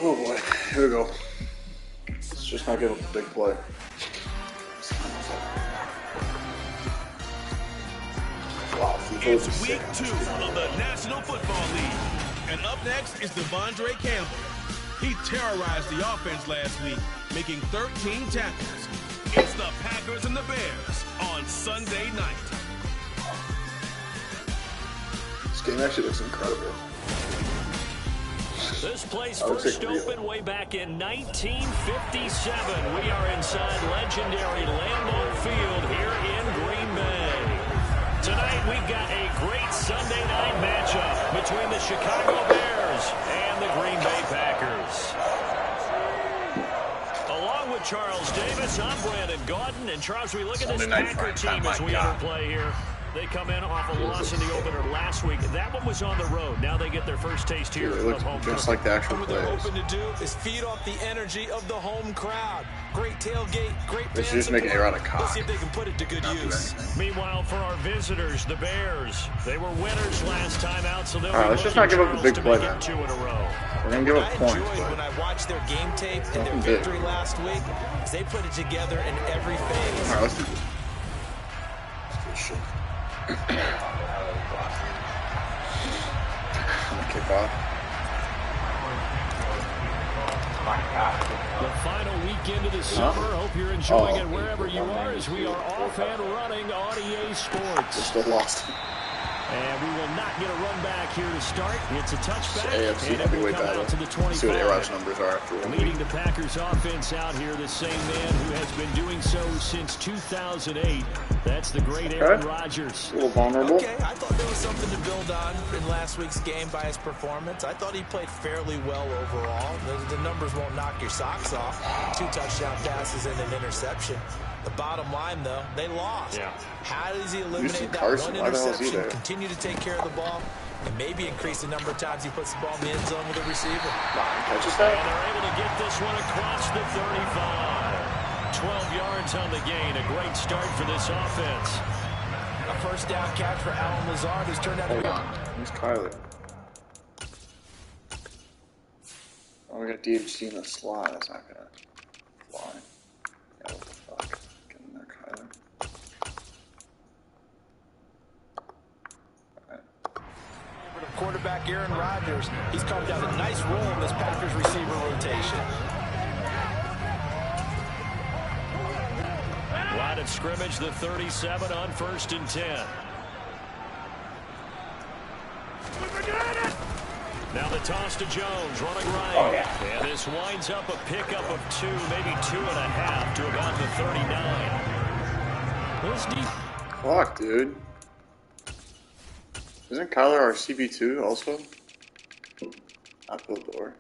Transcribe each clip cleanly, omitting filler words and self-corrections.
Oh boy, here we go. Let's just not give up a big play. Wow, it's week 2 of the National Football League. And up next is Devondre Campbell. He terrorized the offense last week, making 13 tackles. It's the Packers and the Bears on Sunday night. This game actually looks incredible. This place first opened way back in 1957. We are inside legendary Lambeau Field here in Green Bay. Tonight we've got a great Sunday night matchup between the Chicago Bears and the Green Bay Packers. Along with Charles Davis, I'm Brandon Gaudin. And Charles, we look at this Packer team as we enter play here. They come in off a loss in the opener last week. That one was on the road. Now they get their first taste here of home. Just like the actual players. What they're hoping to do is feed off the energy of the home crowd. Great tailgate, great fan support. Just make an error out of cock. Let's see if they can put it to good use. Meanwhile, for our visitors, the Bears, they were winners last time out, so they'll be let's just not give up the big play then. 2 in a row. We're gonna give up points. I enjoyed when I watched their game tape and their victory last week, because they put it together in every phase. All right, let's do this. Kick off. The final weekend of the summer. Hope you're enjoying it wherever you are, as we are off and running on EA Sports. We're still lost. And we will not get a run back here to start. It's a touchback. AFC heavyweight battle. To the 25. See what A-Rod's numbers are after 1 week. Leading the Packers offense out here, the same man who has been doing so since 2008. That's the great Aaron Rodgers. A little vulnerable. Okay, I thought there was something to build on in last week's game by his performance. I thought he played fairly well overall. The numbers won't knock your socks off. 2 touchdown passes and an interception. The bottom line, though, they lost. Yeah. How does he eliminate that one interception, continue to take care of the ball, and maybe increase the number of times he puts the ball in the end zone with a receiver? And they're able to get this one across the 35. 12 yards on the gain. A great start for this offense. A first down catch for Allen Lazard, who's turned out to be... Who's Kyler? Oh, we got DHC in the slot. That's not gonna fly. Yeah, what the fuck? Get in there, Kyler. Quarterback Aaron Rodgers. He's carved out a nice role in this Packers receiver rotation. Line of scrimmage, the 37 on 1st and 10. Now the toss to Jones, running right. Oh, yeah. And this winds up a pickup of 2, maybe 2.5 to about the 39. This deep. Fuck, dude. Isn't Kyler our CB2 also? Not Bill Door.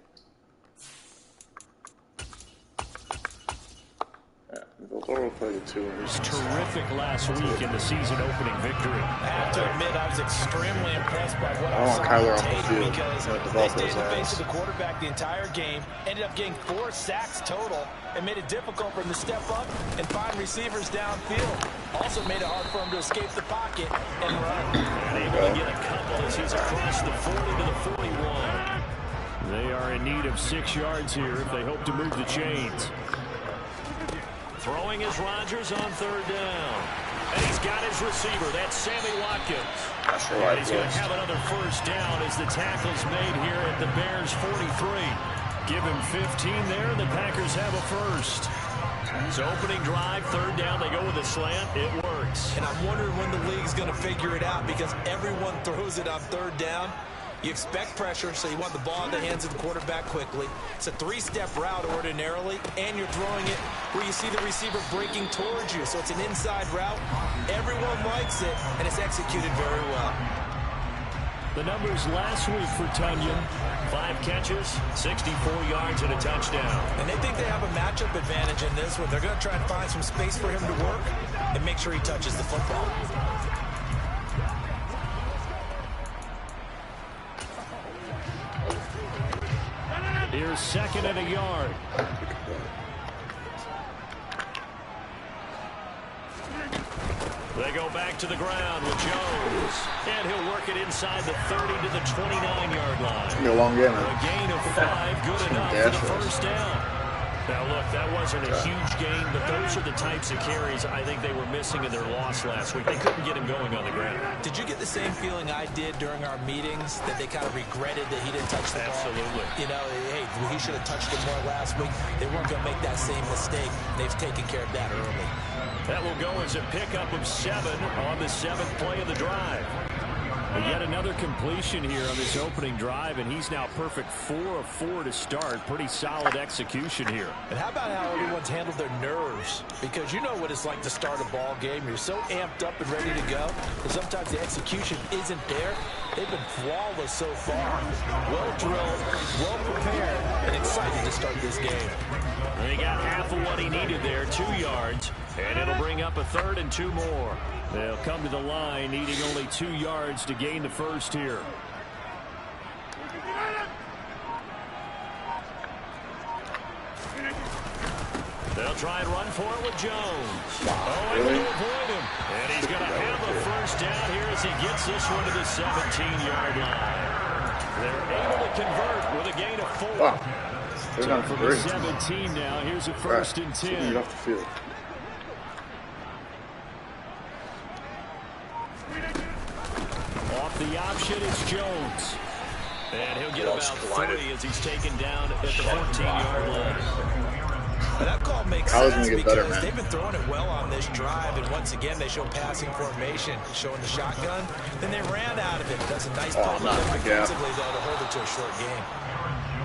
Yeah, Bill Door will play the 2. Was terrific last week in the season opening victory. I have to admit, I was extremely impressed by what I want Kyler off the field. Because they stayed in the face of the quarterback the entire game, ended up getting 4 sacks total, and made it difficult for him to step up and find receivers downfield. Also made it hard for him to escape the pocket and run. And able to get a couple as he's across the 40 to the 41. They are in need of 6 yards here if they hope to move the chains. Throwing is Rodgers on 3rd down. And he's got his receiver. That's Sammy Watkins. And he's going to have another first down as the tackle's made here at the Bears 43. Give him 15 there, and the Packers have a first. So opening drive, 3rd down, they go with a slant. It works. And I'm wondering when the league's going to figure it out, because everyone throws it on 3rd down. You expect pressure, so you want the ball in the hands of the quarterback quickly. It's a 3-step route ordinarily, and you're throwing it where you see the receiver breaking towards you. So it's an inside route. Everyone likes it, and it's executed very well. The numbers last week for Tonyan: 5 catches, 64 yards, and a touchdown. And they think they have a matchup advantage in this one. They're going to try and find some space for him to work and make sure he touches the football. Here's 2nd and a yard. They go back to the ground with Jones. And he'll work it inside the 30 to the 29-yard line. It's going to be a long game, man. A gain of 5, good enough for the first down. Now, look, that wasn't a huge gain, but those are the types of carries I think they were missing in their loss last week. They couldn't get him going on the ground. Did you get the same feeling I did during our meetings, that they kind of regretted that he didn't touch the ball? Absolutely. You know, hey, he should have touched it more last week. They weren't going to make that same mistake. They've taken care of that early. That will go as a pickup of 7 on the 7th play of the drive. But yet another completion here on this opening drive, and he's now perfect 4 of 4 to start. Pretty solid execution here. And how about how everyone's handled their nerves? Because you know what it's like to start a ball game. You're so amped up and ready to go, and sometimes the execution isn't there. They've been flawless so far. Well drilled, well prepared, and excited to start this game. And he got half of what he needed there, 2 yards, and it'll bring up a 3rd and 2 more. They'll come to the line needing only 2 yards to gain the first here. They'll try and run for it with Jones. Able to avoid him. And he's going to have a first down here as he gets this one to the 17-yard line. They're able to convert with a gain of 4. Wow. So from the 17 now, here's a 1st and 10. Off the field. Off the option is Jones. And he'll get about 3 as he's taken down at the 14-yard line. And that call makes sense because they've been throwing it well on this drive, and once again they show passing formation, showing the shotgun. Then they ran out of it. That's a nice play defensively, though, to hold it to a short game.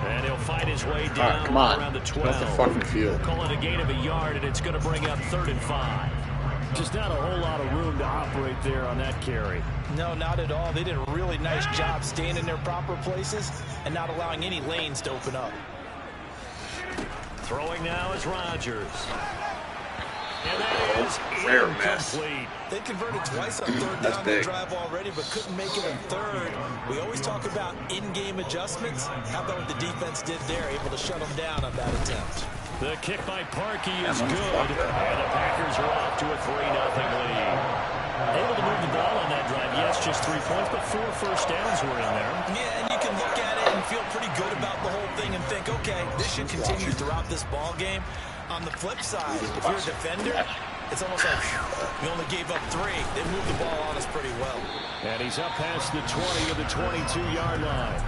And he'll fight his way down around the 12. Off the fucking field. Call it a gain of a yard, and it's going to bring up 3rd and 5. Just not a whole lot of room to operate there on that carry. No, not at all. They did a really nice job staying in their proper places and not allowing any lanes to open up. Throwing now is Rodgers. And that is incomplete. They converted twice on 3rd down the drive already, but couldn't make it a 3rd. We always talk about in-game adjustments. How about what the defense did there, able to shut them down on that attempt. The kick by Parkey is good, and the Packers are off to a 3-0 lead. Able to move the ball on that drive. Yes, just 3 points, but 4 first downs were in there. Yeah, and you can look at it and feel pretty good about the whole thing and think, okay, this should continue throughout this ball game. On the flip side, if you're a defender, it's almost like we only gave up 3. They moved the ball on us pretty well. And he's up past the 20 of the 22-yard line.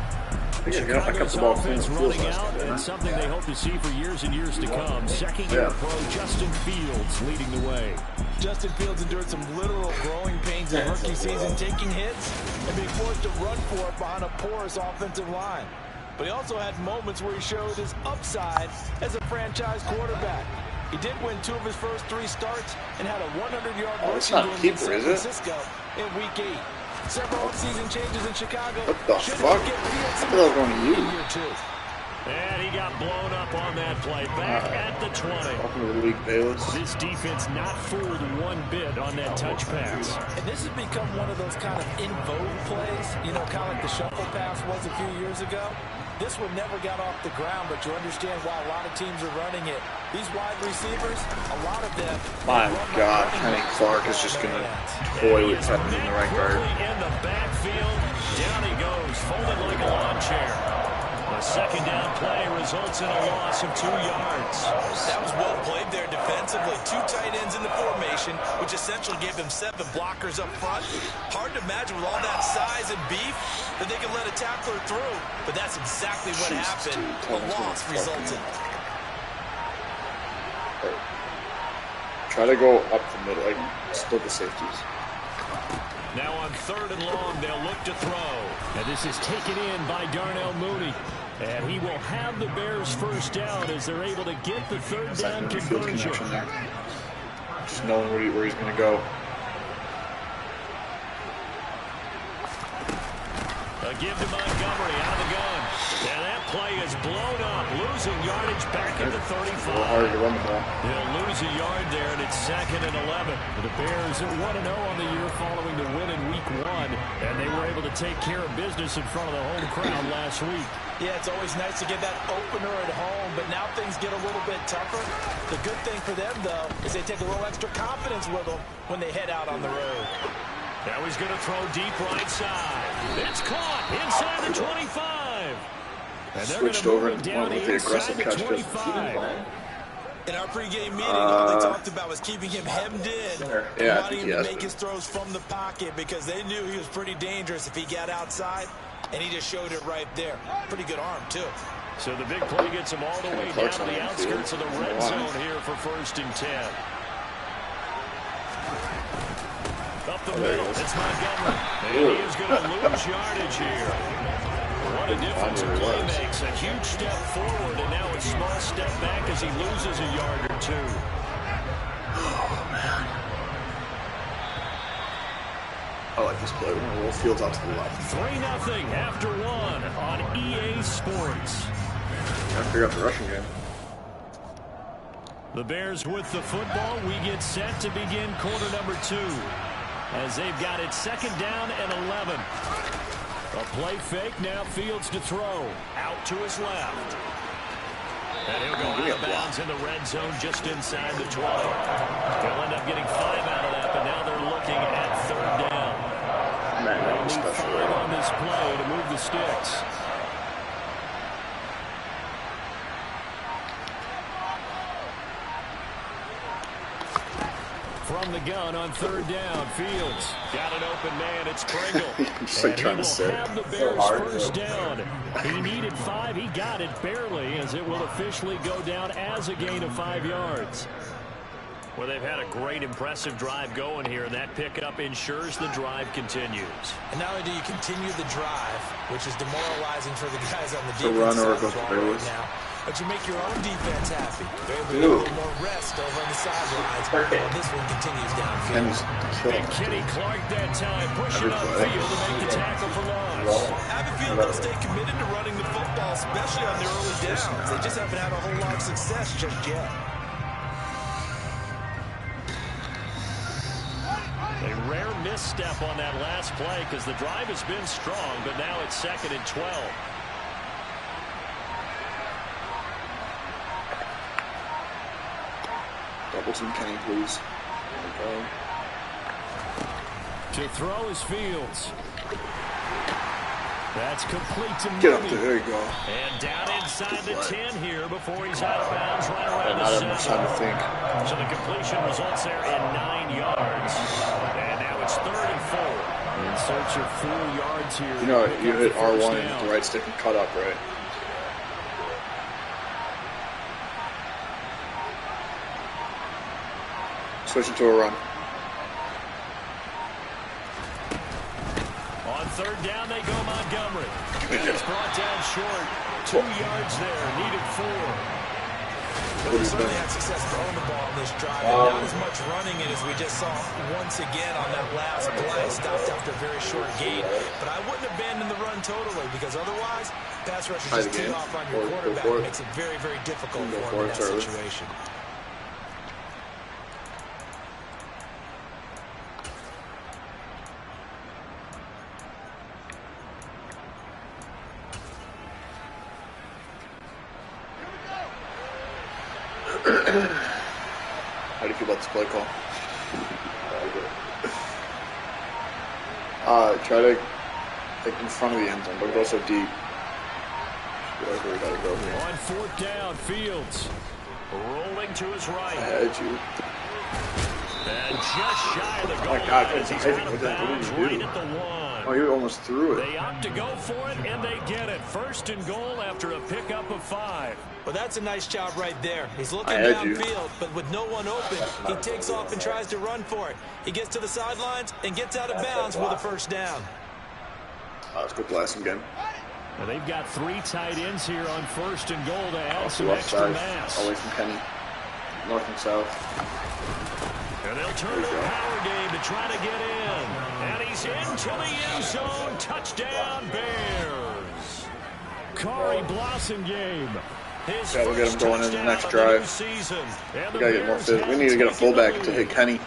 Chicago's offense running out, and something they hope to see for years and years to come. Second-year pro Justin Fields leading the way. Justin Fields endured some literal growing pains in rookie season, taking hits and being forced to run for it behind a porous offensive line. But he also had moments where he showed his upside as a franchise quarterback. He did win 2 of his first 3 starts and had a 100-yard rushing game in San Francisco in Week 8. Several season changes in Chicago. What the fuck? I thought I was going to you. Year 2. And he got blown up on that play. Back at the 20. Welcome to the league, Bayless. This defense not fooled one bit on that touch pass. And this has become one of those kind of in vogue plays, you know, kind of like the shuffle pass was a few years ago. This one never got off the ground, but you understand why a lot of teams are running it. These wide receivers, a lot of them. My God, Kenny Clark is just going to toy with something in the right guard. In the backfield, down he goes, folded like a lawn chair. A second down play results in a loss of 2 yards. That was well played there defensively. 2 tight ends in the formation, which essentially gave them 7 blockers up front. Hard to imagine with all that size and beef that they can let a tackler through. But that's exactly what happened. A loss resulted. Try to go up the middle, like split the safeties. Now on 3rd and long, they'll look to throw. And this is taken in by Darnell Mooney. And he will have the Bears first down as they're able to get the 3rd down conversion. Just knowing where he's going to go. A give to Montgomery out of the gun. And that play is blown up, losing yardage back at the 35. A little harder to run the ball. They'll lose a yard there, and it's 2nd and 11. The Bears are 1-0 on the year following the win in Week 1, and they were able to take care of business in front of the home crowd last week. Yeah, it's always nice to get that opener at home, but now things get a little bit tougher. The good thing for them, though, is they take a little extra confidence with them when they head out on the road. Now he's going to throw deep right side. It's caught inside the 25. And they're switched over and went with the aggressive catch because in our pregame meeting, all they talked about was keeping him hemmed in, and wanting him to make his throws from the pocket because they knew he was pretty dangerous if he got outside, and he just showed it right there. Pretty good arm, too. So the big play gets him all the way down to the outskirts of the red zone here for 1st and 10. Up the middle, it's Montgomery. And he is going to lose yardage here. What a difference a play makes. A huge step forward, and now a small step back as he loses a yard or 2. Oh, man. I like this play. We're going to roll Fields out to the left. 3-0 after 1 on EA Sports. Gotta figure out the rushing game. The Bears with the football. We get set to begin quarter number 2. As they've got it 2nd down and 11. A play fake, now Fields to throw. Out to his left. And he'll go out of bounds in the red zone just inside the 20. They'll end up getting 5 out of that, but now they're looking at 3rd down. They'll need 5 on this play to move the sticks. From the gun on 3rd down, Fields got an open man. It's Pringle. Just like trying to say have the Bears first down. He needed 5. He got it barely, as it will officially go down as a gain of 5 yards. Well, they've had a great, impressive drive going here, and that pickup ensures the drive continues. And not only do you continue the drive, which is demoralizing for the guys on the So defense run or side go right now, but you make your own defense happy. They're able to get a little more rest over on the sidelines. While this one continues downfield. And Kenny Clark that time pushing upfield to make the tackle for loss. I have a feeling they'll stay committed to running the football, especially on their early downs. They just haven't had a whole lot of success just yet. A rare misstep on that last play because the drive has been strong, but now it's 2nd and 12. Double team Kenny, please. To throw is Fields. That's complete to Get up there. There you go. And down inside the 10 here before he's out of bounds right around not the enough 7. time to think. So the completion results there in 9 yards. And now it's 3rd and 4. In search of 4 yards here. You know, you hit R1 with the right stick and cut up, right? Switch it to a run. On 3rd down, they go Montgomery. It's brought down short. 2 yards there. Needed 4. They certainly had success throwing the ball in this drive. Not as much running it as we just saw once again on that last play. Stopped after a very short gain. But I wouldn't abandon the run totally because otherwise, pass rush is just tee off on your quarterback. It makes it very, very difficult for him in that situation. How do you feel about this play call? Try to think in front of the end zone. Don't go so deep. We gotta go here. On 4th down, Fields rolling to his right. I had you. And just shy of the goal my God, line as he's out of bounds right at the 1. Oh, you almost threw it. They opt to go for it, and they get it. 1st and goal after a pickup of 5. Well, that's a nice job right there. He's looking downfield, but with no one open, he takes off and tries to run for it. He gets to the sidelines and gets out of bounds with a 1st down. Let's go blasting again. Now they've got 3 tight ends here on 1st and goal to add some left extra side, mass. away from Kenny. North and south. And they'll turn the power game to try to get in. And he's into the end zone. Touchdown, Bears. Corey Blossingame. Yeah, we'll get him going in the next drive. We gotta get more fit. We need to get a fullback to hit Kenny.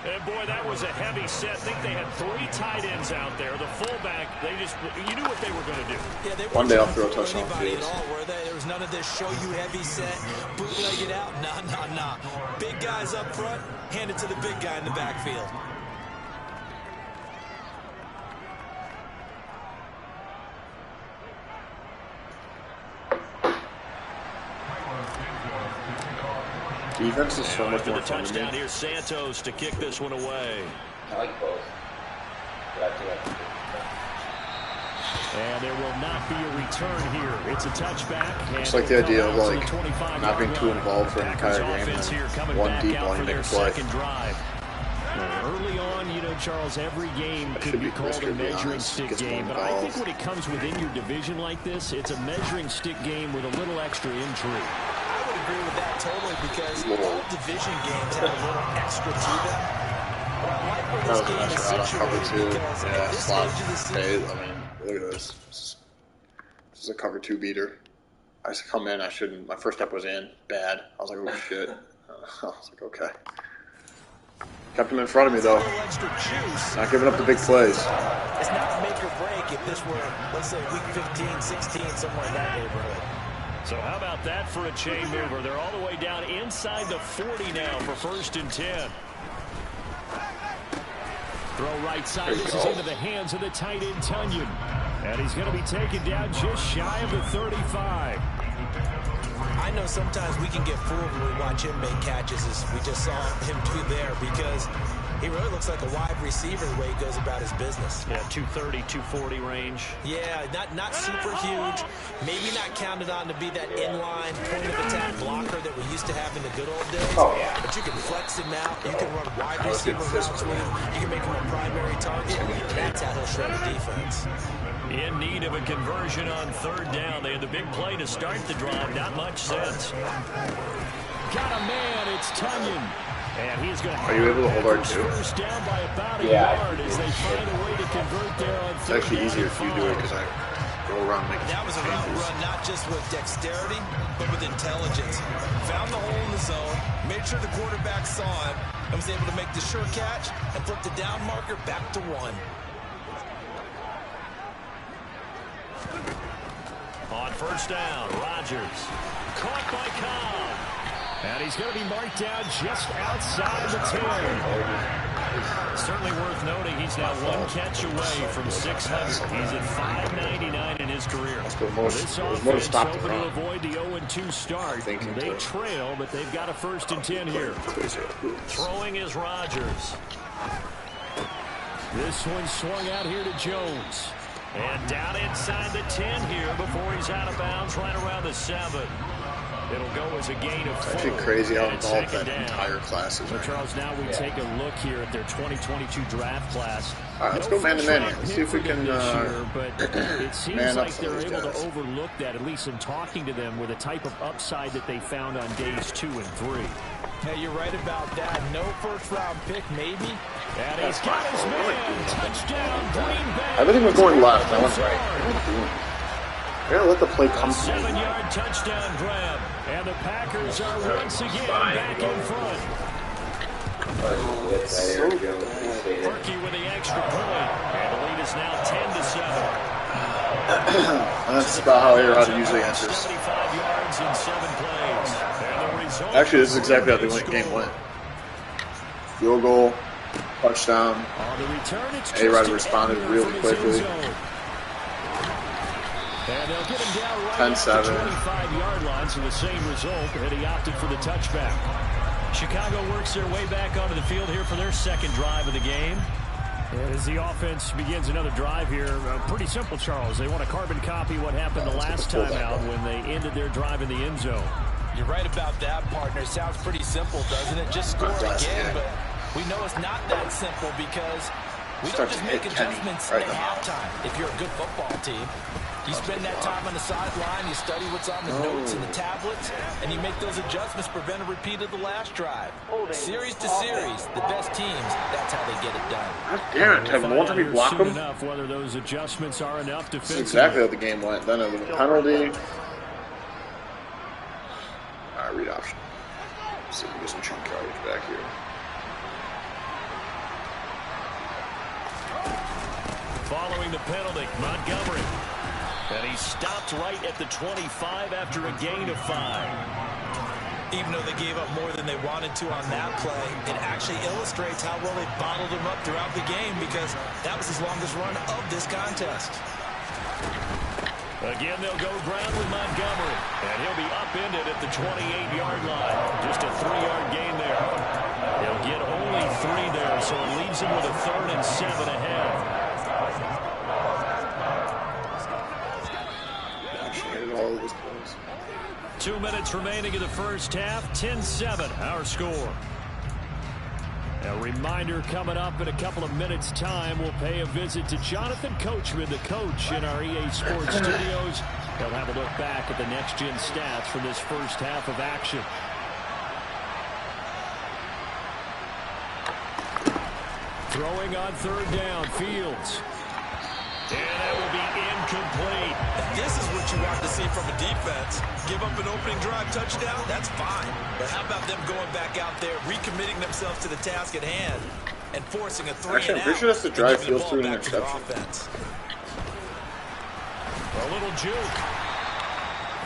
And boy, that was a heavy set. I think they had 3 tight ends out there. The fullback, you knew what they were going to do. Yeah, they one day I'll throw a touchdown at all, were they? There was none of this show you heavy set, bootleg it out. Nah. Big guys up front, hand it to the big guy in the backfield. Defense is so much more fun to me. Here's Santos to kick this one away. I like both. And there will not be a return here. It's a touchback. It's like the idea of like not being too involved for an entire game and one deep line make a play. Early on, you know, Charles, every game could be called a measuring stick game. But I think when it comes within your division like this, it's a measuring stick game with a little extra intrigue. I would agree with that totally because all division games have a little extra to them. That was a nice route on cover 2. Yeah, slot phase. I mean, look at this. This is a cover 2 beater. I used to come in, I shouldn't. My first step was in. Bad. I was like, oh shit. I was like, okay. Kept him in front of me though. Not giving up the big plays. It's not make or break if this were, let's say, week 15, 16, somewhere in that neighborhood. So how about that for a chain mover? They're all the way down inside the 40 now for 1st and 10. Throw right side. This is into the hands of the tight end, Tunyon. And he's going to be taken down just shy of the 35. I know sometimes we can get fooled when we watch him make catches, as we just saw him do there, because he really looks like a wide receiver the way he goes about his business. Yeah, 230, 240 range. Yeah, not super huge. Maybe not counted on to be that inline point-of-attack blocker that we used to have in the good old days. Oh, yeah. But you can flex him out. You can run wide receiver routes with him. You can make him a primary target. That's how he'll shred a defense. In need of a conversion on 3rd down. They had the big play to start the drive. Not much sense. Got a man. It's Tunyon. And he's going to Are you able to hold our 2? First down by about a yard as they find a way to convert there on 3rd. It's actually easier if you do it because I go around making That was a route run not just with dexterity, but with intelligence. Found the hole in the zone, made sure the quarterback saw him, and was able to make the sure catch and flip the down marker back to 1. On 1st down, Rodgers. Caught by Cobb. And he's going to be marked down just outside the 10. Certainly worth noting he's now 1 catch away from 600. He's at 599 in his career. This offense hoping to avoid the 0-2 start. They trail, but they've got a 1st and 10 here. Throwing is Rodgers. This one swung out here to Jones. And down inside the 10 here before he's out of bounds right around the 7. It'll go as a gain of 4. It's actually crazy how involved that entire class is. So, Charles, now we take a look here at their 2022 draft class. All right, let's go man to man here. Let's see if we can but it seems like they're able to overlook that, at least in talking to them, with a type of upside that they found on days 2 and 3. Hey, you're right about that. No 1st-round pick, maybe. And he's got his man. Touchdown, Green Bay. Everything was going left. I went right. I gotta let the play come to me. 7-yard touchdown grab. And the Packers are once again back in front. Berkey with the extra point. And the lead is now 10-7. That's about how A-Rod usually answers. 75 yards in 7 plays. And the result, actually, this is exactly how the game went. Field goal, touchdown. On the return, it's A-Rod responded really quickly. And they'll get him down right 10-7. at the 25-yard line, so the same result, and he opted for the touchback. Chicago works their way back onto the field here for their 2nd drive of the game. And as the offense begins another drive here, pretty simple, Charles. They want to carbon copy what happened the last time out when they ended their drive in the end zone. You're right about that, partner. Sounds pretty simple, doesn't it? Just score again, but we know it's not that simple because we don't just make adjustments at halftime if you're a good football team. You spend that time on the sideline, you study what's on the notes and the tablets, and you make those adjustments, prevent a repeat of the last drive. Series to series, the best teams, that's how they get it done. God damn it, Kevin, won't let me block him? Whether those adjustments are enough to That's exactly how the game went. Then it was a penalty. Alright, read option. Let's see if we get some chunk coverage back here. Following the penalty, Montgomery. And he stopped right at the 25 after a gain of 5. Even though they gave up more than they wanted to on that play, it actually illustrates how well they bottled him up throughout the game, because that was his longest run of this contest. Again, they'll go ground with Montgomery, and he'll be upended at the 28-yard line. Just a 3-yard gain there. He'll get only 3 there, so it leaves him with a 3rd and 7 ahead. 2 minutes remaining in the first half. 10-7, our score. A reminder, coming up in a couple of minutes' time, we'll pay a visit to Jonathan Coachman, the coach in our EA Sports studios. He'll have a look back at the next-gen stats from this first half of action. Throwing on 3rd down, Fields. And that will be incomplete. This is what you want to see from a defense. Give up an opening drive touchdown, that's fine. But how about them going back out there, recommitting themselves to the task at hand, and forcing a 3-and-out? Actually, I'm pretty sure that's the drive Fields through an interception. A little juke.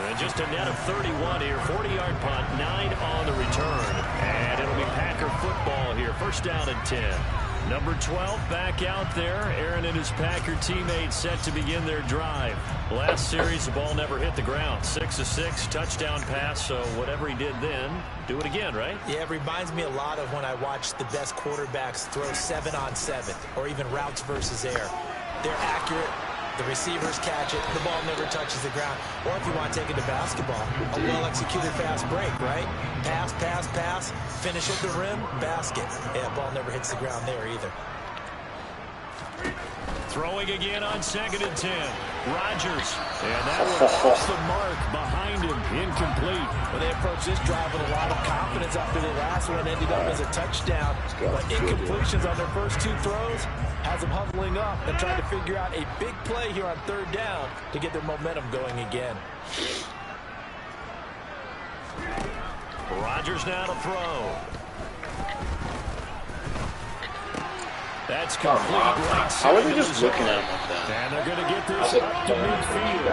And just a net of 31 here. 40-yard punt, 9 on the return. And it'll be Packer football here. First down and 10. Number 12 back out there. Aaron and his Packer teammates set to begin their drive. Last series, the ball never hit the ground. 6 of 6, touchdown pass. So whatever he did then, do it again, right? Yeah, it reminds me a lot of when I watched the best quarterbacks throw 7-on-7 or even routes versus air. They're accurate. The receivers catch it. The ball never touches the ground. Or if you want to take it to basketball, a well-executed fast break, right? Pass, pass, pass. Finish at the rim, basket. Yeah, ball never hits the ground there either. Throwing again on 2nd and 10. Rodgers. And that one off the mark behind him. Incomplete. Well, they approached this drive with a lot of confidence after the last one ended up as a touchdown. But incompletions on their first 2 throws has them huddling up and trying to figure out a big play here on 3rd down to get their momentum going again. Rodgers now to throw. That's complete. Right. How are they just looking at him like that? And they're going to get this up to midfield.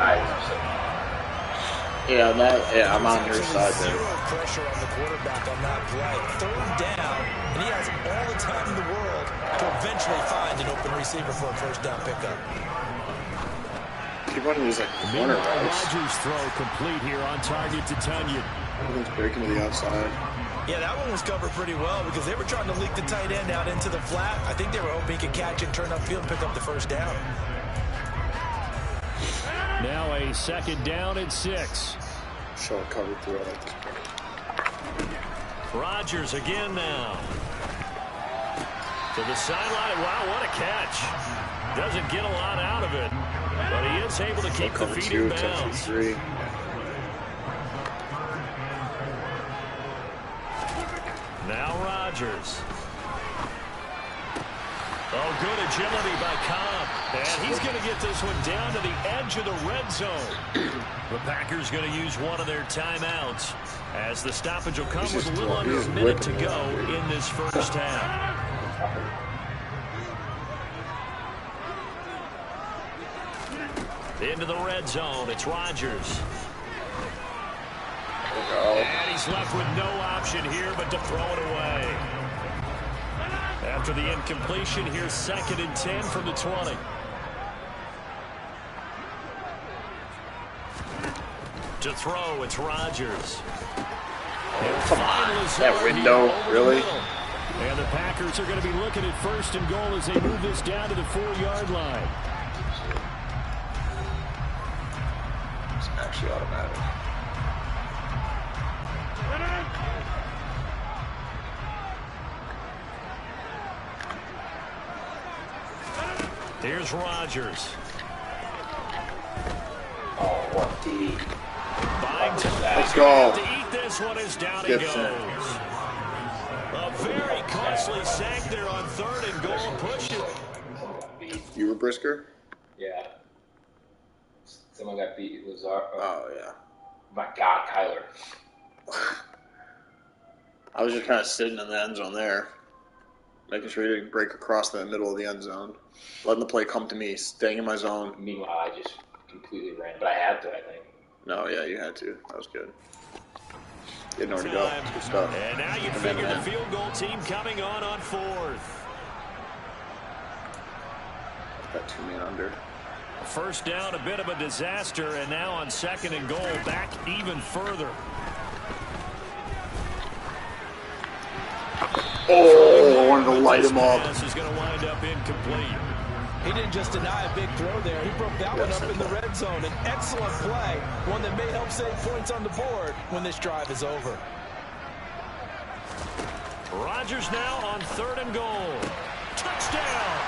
Yeah, I'm on your side there. Zero pressure on the quarterback on that play. 3rd down, and he has all the time in the world to eventually find an open receiver for a first down pickup. Keep running these like corner routes. Rodgers throw complete here on target to Tunyon. Everything's breaking to the outside. Yeah, that one was covered pretty well because they were trying to leak the tight end out into the flat. I think they were hoping he could catch and turn upfield and pick up the first down. Now a 2nd down and 6. Short cover through it. Rodgers again now. To the sideline. Wow, what a catch. Doesn't get a lot out of it, but he is able to keep the feet in bounds. 3. Now Rodgers. Oh, good agility by Cobb. And he's going to get this one down to the edge of the red zone. The Packers going to use one of their timeouts as the stoppage will come with a little under a minute to go in this first half. Into the red zone, it's Rodgers. And he's left with no option here but to throw it away. After the incompletion, here's 2nd and 10 from the 20. To throw, it's Rodgers. Come on, that window, really? And the Packers are going to be looking at 1st and goal as they move this down to the 4-yard line. It's actually automatic. Here's Rodgers. Oh, what D. Let's go. To eat this one is down he goes. A very costly sack there on 3rd and goal. Push it. You were Brisker? Yeah. Someone got beat. Lazar. Oh, yeah. My God, Kyler. I was just kind of sitting in the end zone there. Making sure he didn't break across the middle of the end zone. Letting the play come to me, staying in my zone. Meanwhile, I just completely ran. But I had to, I think. No, yeah, you had to. That was good. You didn't know where to go. Good stuff. And now you figure the field goal team coming on fourth. Got 2 men under. First down, a bit of a disaster, and now on 2nd and goal, back even further. Oh, I wanted to light him up. This is going to wind up incomplete. He didn't just deny a big throw there. He broke that one up in the red zone. An excellent play, one that may help save points on the board when this drive is over. Rodgers now on 3rd and goal. Touchdown!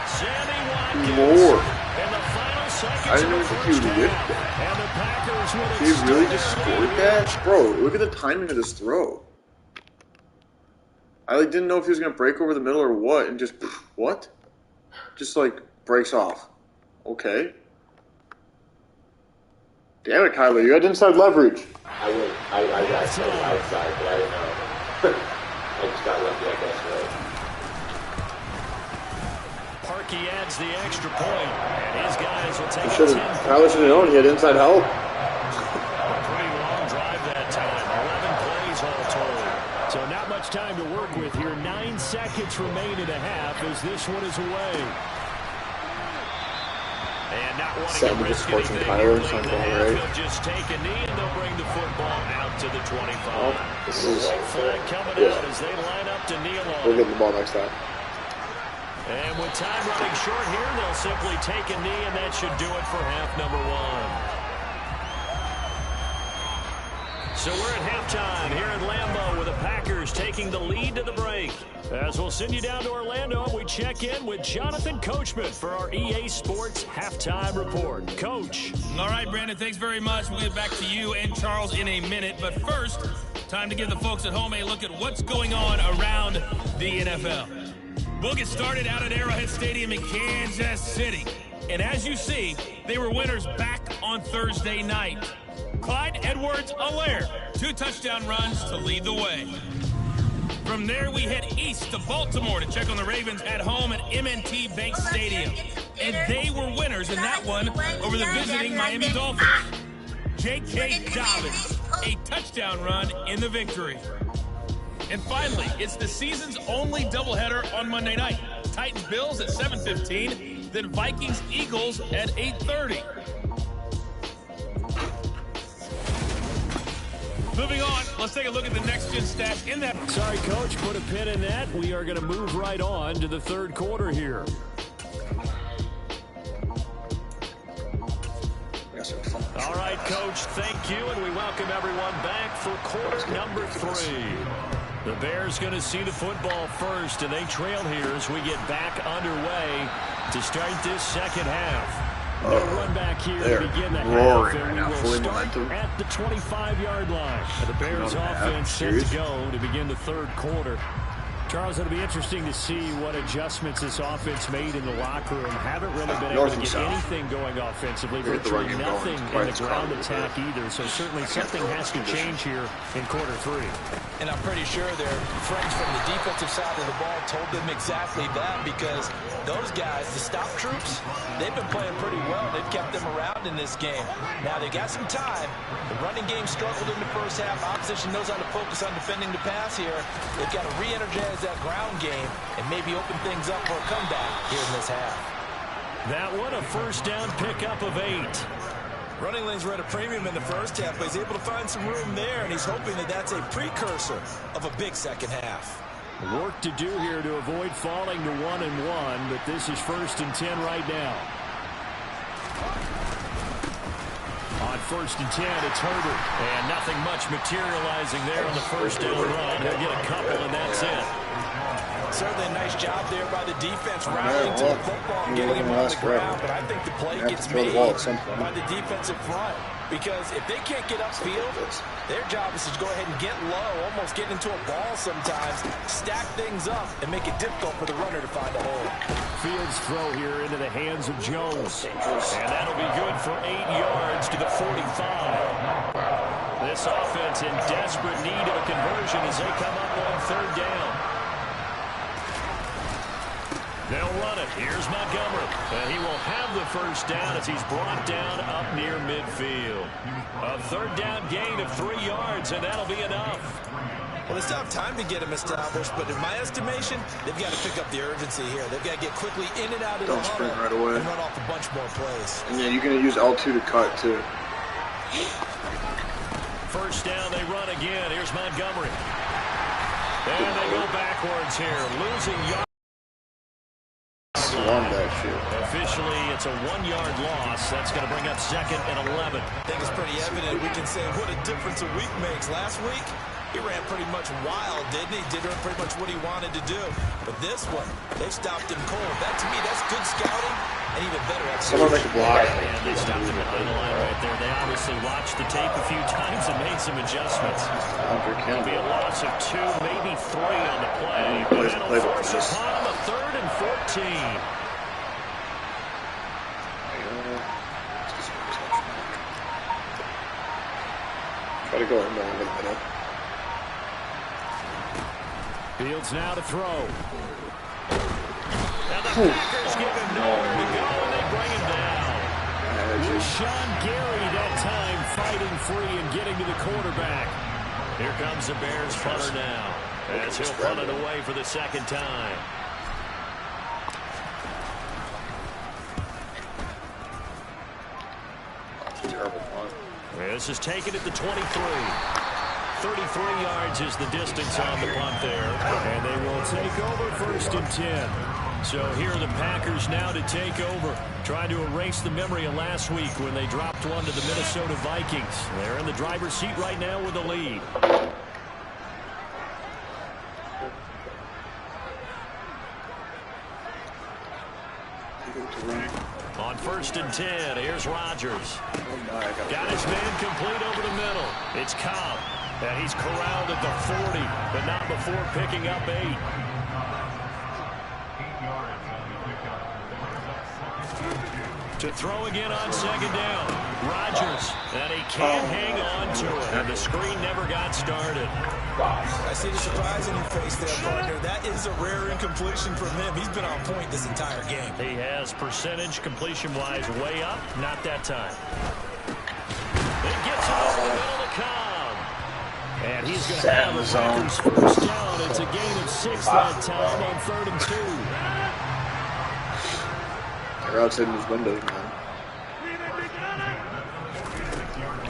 Sammy Watkins. Lord. In the final seconds I didn't know he would whip that. And the Packers will He really just scored that? Bro, look at the timing of this throw. I didn't know if he was going to break over the middle or what, and just, what? Just, breaks off. Okay. Damn it, Kyler, you had inside leverage. I got outside, but I didn't know. I just got lucky, I guess, right? Parkey adds the extra point, and his guys will take a 10. Kyler should have known he had inside help. A pretty long drive that time. 11 plays all told. So not much time to work with here. 9 seconds remain in a half as this one is away. And not wanting to risk anything, they'll just take a knee and they'll bring the football out to the 25. Oh, this is flag coming out as they line up to kneel on. We'll get the ball next time. And with time running short here, they'll simply take a knee, and that should do it for half number 1. So we're at halftime here at Lambeau with the Packers taking the lead to the break. As we'll send you down to Orlando, we check in with Jonathan Coachman for our EA Sports Halftime Report. Coach. All right, Brandon, thanks very much. We'll get back to you and Charles in a minute. But first, time to give the folks at home a look at what's going on around the NFL. We'll get started out at Arrowhead Stadium in Kansas City. And as you see, they were winners back on Thursday night. Clyde Edwards-Helaire, 2 touchdown runs to lead the way. From there, we head east to Baltimore to check on the Ravens at home at M&T Bank Stadium. And they were winners in that one over the visiting Miami Dolphins. J.K. Dobbins, a touchdown run in the victory. And finally, it's the season's only doubleheader on Monday night. Titans-Bills at 7:15, then Vikings-Eagles at 8:30. Moving on, let's take a look at the next-gen stats in that. Sorry, Coach, put a pin in that. We are going to move right on to the 3rd quarter here. All right, Coach, thank you, and we welcome everyone back for quarter number 3. The Bears going to see the football first, and they trail here as we get back underway to start this second half. No run back here to begin the half, and we will start at the 25-yard line. The Bears offense set to go to begin the 3rd quarter. Charles, it'll be interesting to see what adjustments this offense made in the locker room. Haven't really been able to get anything going offensively. Virtually nothing in the ground attack either. So certainly something has to change here in quarter 3. And I'm pretty sure their friends from the defensive side of the ball told them exactly that, because those guys, the stop troops, they've been playing pretty well. They've kept them around in this game. Now they got some time. The running game struggled in the first half. Opposition knows how to focus on defending the pass here. They've got to re-energize that ground game and maybe open things up for a comeback here in this half. That one, a first down pickup of 8. Running lanes were at a premium in the first half, but he's able to find some room there, and he's hoping that that's a precursor of a big second half. Work to do here to avoid falling to 1-1, but this is 1st and 10 right now. On 1st and 10, it's Herbert. And nothing much materializing there on the first down run. He'll get a couple, and that's it. Certainly a nice job there by the defense, rallying to the football and getting him on the ground. But I think the play gets made by the defensive front. Because if they can't get upfield, their job is to go ahead and get low, almost get into a ball sometimes, stack things up, and make it difficult for the runner to find a hole. Fields throw here into the hands of Jones. And that'll be good for 8 yards to the 45. This offense in desperate need of a conversion as they come up on 3rd down. They'll run it. Here's Montgomery. And he will have the first down as he's brought down up near midfield. A third down gain of 3 yards, and that'll be enough. Well, they still have time to get him established, but in my estimation, they've got to pick up the urgency here. They've got to get quickly in and out of the sprint right away and run off a bunch more plays. And yeah, you're going to use L2 to cut, too. First down, they run again. Here's Montgomery. And they go backwards here, losing yards. Officially, it's a 1-yard loss. That's going to bring up 2nd and 11. I think it's pretty evident. We can say what a difference a week makes. Last week, he ran pretty much wild, didn't he? Did pretty much what he wanted to do. But this one, they stopped him cold. That, to me, that's good scouting and even better execution. Someone make a block. And they stopped him behind the line right there. They obviously watched the tape a few times and made some adjustments. It'll be a loss of 2, maybe 3 on the play. But that'll force upon him a 3rd and 14. Try to go in the middle. Fields now to throw. Now the Packers give him nowhere to go, and they bring him down. Sean Gary that time fighting free and getting to the quarterback. Here comes the Bears punter now, as he'll punt it away for the 2nd time. Terrible punt. This is taken at the 23. 33 yards is the distance on the punt there. And they will take over 1st and 10. So here are the Packers now to take over, trying to erase the memory of last week when they dropped one to the Minnesota Vikings. They're in the driver's seat right now with a lead. On 1st and 10, here's Rodgers. Got his man complete over the middle. It's Cobb. And he's corralled at the 40, but not before picking up 8. To throw again on 2nd down. Rodgers. And he can't hang on to it. And the screen never got started. I see the surprise in your face there, partner. That is a rare incompletion from him. He's been on point this entire game. He has percentage completion-wise way up. Not that time. It gets it over the middle to Cobb. And he's going to have the Packers first down. It's a gain of 6 that time on 3rd and 2. They're outside his windows, man.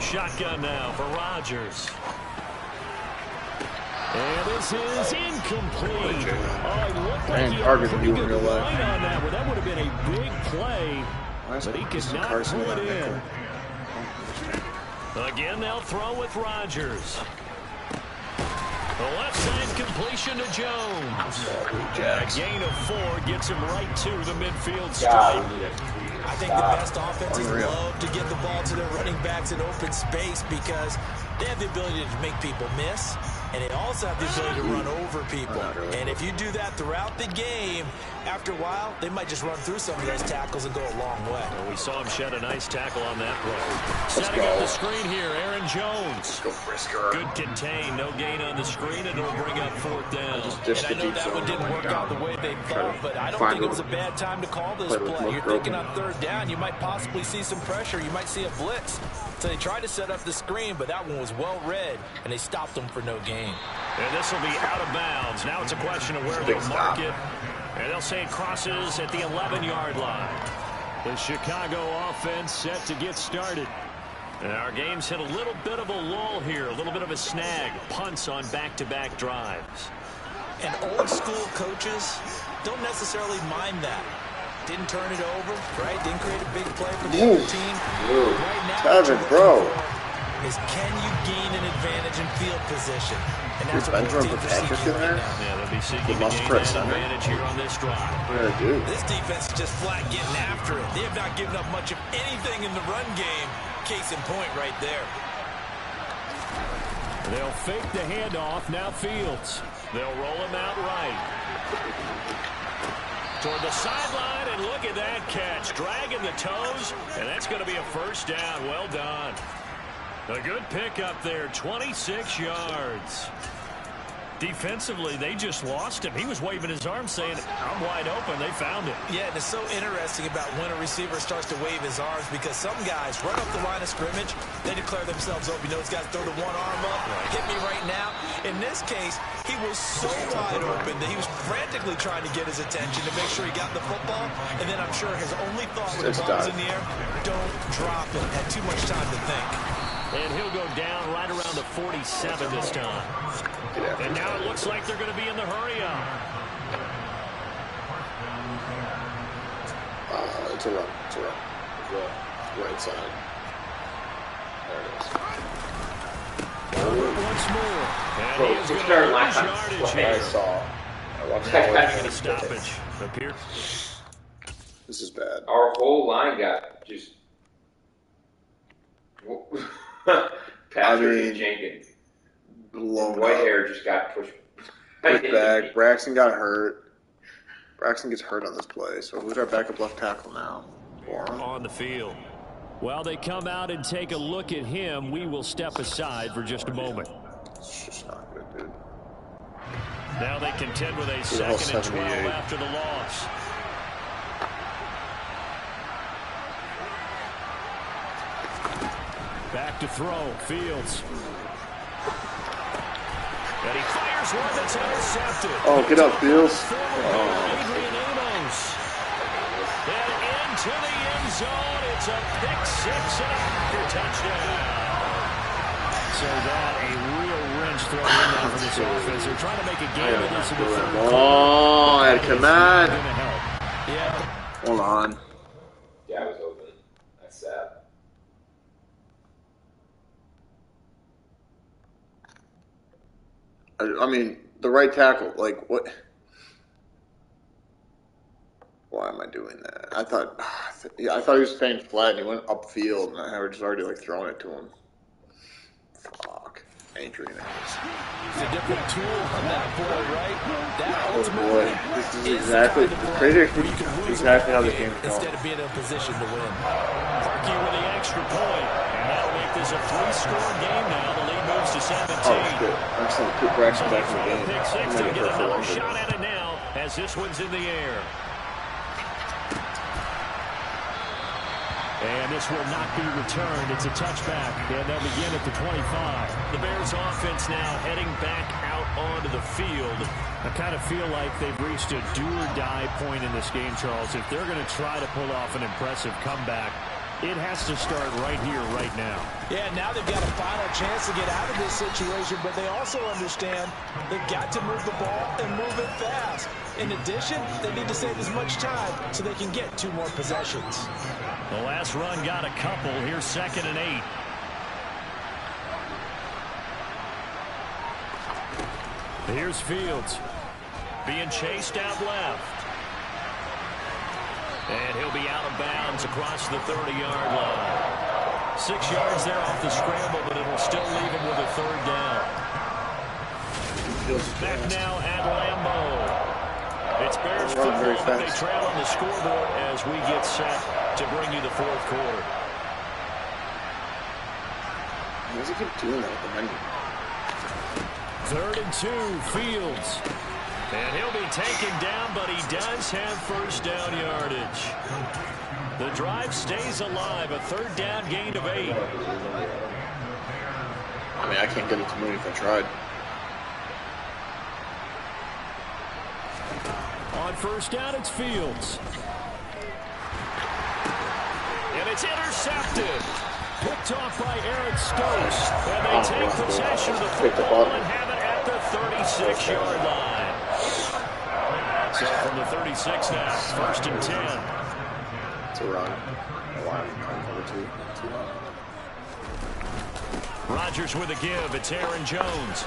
Shotgun now for Rodgers. And this is incomplete. Oh, it looked like he had a pretty good line on that, but that would have been a big play. But he could not pull it in. Again, they'll throw with Rodgers. The left side completion to Jones. A gain of 4 gets him right to the midfield stripe. I think the best offenses love to get the ball to their running backs in open space because they have the ability to make people miss, and they also have the ability to run over people. And if you do that throughout the game, after a while, they might just run through some of those tackles and go a long way. Well, we saw him shed a nice tackle on that play. Setting up the screen here, Aaron Jones. Good contain, no gain on the screen, and it'll bring up 4th down. And I know that one didn't work out the way they thought, but I don't think it was a bad time to call this play. You're thinking on 3rd down, you might possibly see some pressure. You might see a blitz. So they tried to set up the screen, but that one was well read, and they stopped them for no gain. And this will be out of bounds. Now it's a question of where they'll mark it. And they'll say it crosses at the 11-yard line. The Chicago offense set to get started. And our game's hit a little bit of a lull here, a little bit of a snag. Punts on back-to-back drives. And old-school coaches don't necessarily mind that. Didn't turn it over, right? Didn't create a big play for the other team. Right now, is can you gain an advantage in field position? And that's what both teams are seeking right now. Yeah, they'll be seeking to gain an advantage here on this drive. This defense is just flat getting after it. They have not given up much of anything in the run game. Case in point right there. They'll fake the handoff. Now Fields. They'll roll him out right. Toward the sideline, and look at that catch. Dragging the toes, and that's going to be a first down. Well done. A good pick up there, 26 yards. Defensively, they just lost him. He was waving his arms saying, I'm wide open. They found it. Yeah, and it's so interesting about when a receiver starts to wave his arms because some guys run up the line of scrimmage, they declare themselves open. You know, these guys throw the one arm up, hit me right now. In this case, he was so wide open that he was frantically trying to get his attention to make sure he got the football. And then I'm sure his only thought when the ball was in the air, don't drop it. Had too much time to think. And he'll go down right around the 47 this time. And now it looks like they're going to be in the hurry-up. It's a run. It's a run. Right side. There it is. Once more. And Bro, he is going to lose yardage here. I saw. I watched And a stoppage up here. This is bad. Our whole line got just Patrick and Jenkins. Whitehair just got pushed back. Braxton got hurt. Braxton gets hurt on this play. So who's our backup left tackle now? Warren? On the field. While they come out and take a look at him, we will step aside for just a moment. It's just not good, dude. Now they contend with a 2nd and 12 after the loss. Back to throw. Fields. And he fires one that's intercepted. Oh, get up, Fields. Adrian Amos. And into the end zone. It's a pick six and a Packer touchdown. So that a real wrench thrown in there for this offense. They're trying to make a game of this in the third quarter. Oh, come on. Yeah. Hold on. Yeah, I was open. That's sad. I mean, the right tackle, like, what? Why am I doing that? I thought he was staying flat, and he went upfield, and I was just already, like, throwing it to him. Fuck. Adrian Amos. It's a different tool on that board, right? That Oh, ultimately boy. This is is exactly, the kind of crazy, play where you can lose exactly how a this game game's going. instead of being in a position to win. Parkey with the extra point. And that'll make this a 3-score game now. The lead moves to 17. Oh, shit. I'm just going to put Braxton back in the game. Pick six I'm to going to get go for another longer. shot at it now as this one's in the air. And this will not be returned. It's a touchback, and they'll begin at the 25. The Bears offense now heading back out onto the field. I kind of feel like they've reached a do-or-die point in this game, Charles. If they're going to try to pull off an impressive comeback, it has to start right here, right now. Yeah, now they've got a final chance to get out of this situation, but they also understand they've got to move the ball and move it fast. In addition, they need to save as much time so they can get 2 more possessions. The last run got a couple. Here's 2nd and 8. Here's Fields being chased out left. And he'll be out of bounds across the 30-yard line. 6 yards there off the scramble, but it'll still leave him with a 3rd down. Back now at Lambeau. It's Bears football, but they trail on the scoreboard as we get set to bring you the 4th quarter. Why does he keep doing that at the menu? 3rd and 2, Fields. And he'll be taken down, but he does have 1st down yardage. The drive stays alive, a 3rd down gain of 8. I mean, I can't get it to move if I tried. On 1st down, it's Fields. And it's intercepted. Picked off by Eric Stokes. And they take possession of the football and have it at the 36-yard line. So from the 36 now, 1st and 10. It's a run. Cover 2. Rodgers with a give. It's Aaron Jones.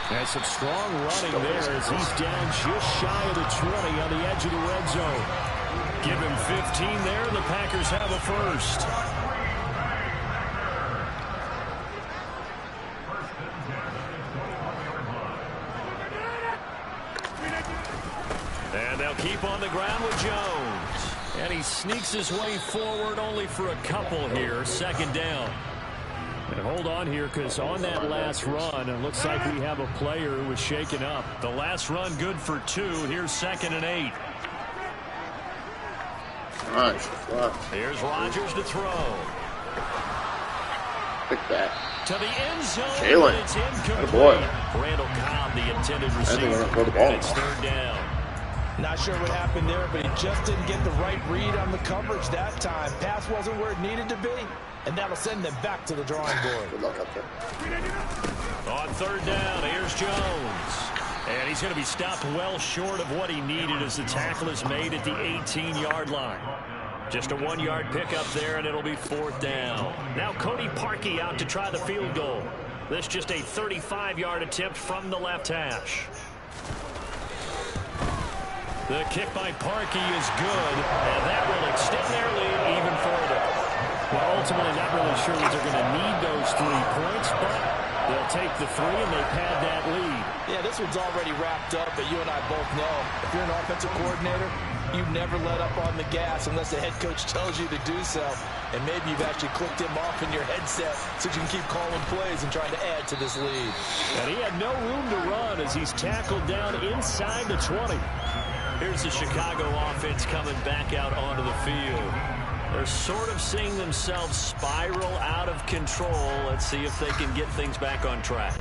Has some strong running there as he's down just shy of the 20 on the edge of the red zone. Give him 15 there, and the Packers have a 1st. And they'll keep on the ground with Jones. And he sneaks his way forward only for a couple here. 2nd down. And hold on here, because on that last run, it looks like we have a player who was shaken up. The last run good for 2. Here's 2nd and 8. Nice. Here's Rodgers to throw. Pick that. To the end zone. Jalen. It's incomplete. Boy. Randall Cobb, the intended I think we're receiver. going to throw the ball. It's 3rd down. Not sure what happened there, but he just didn't get the right read on the coverage that time. Pass wasn't where it needed to be, and that'll send them back to the drawing board. Good luck up there. On 3rd down, here's Jones. And he's going to be stopped well short of what he needed as the tackle is made at the 18-yard line. Just a 1-yard pickup there, and it'll be 4th down. Now Cody Parkey out to try the field goal. This just a 35-yard attempt from the left hash. The kick by Parkey is good, and that will extend their lead even further. Well, ultimately, not really sure that they're going to need those 3 points, but they'll take the 3, and they pad that lead. Yeah, this one's already wrapped up, but you and I both know if you're an offensive coordinator, you never let up on the gas unless the head coach tells you to do so. And maybe you've actually clicked him off in your headset so you can keep calling plays and trying to add to this lead. And he had no room to run as he's tackled down inside the 20. Here's the Chicago offense coming back out onto the field. They're sort of seeing themselves spiral out of control. Let's see if they can get things back on track.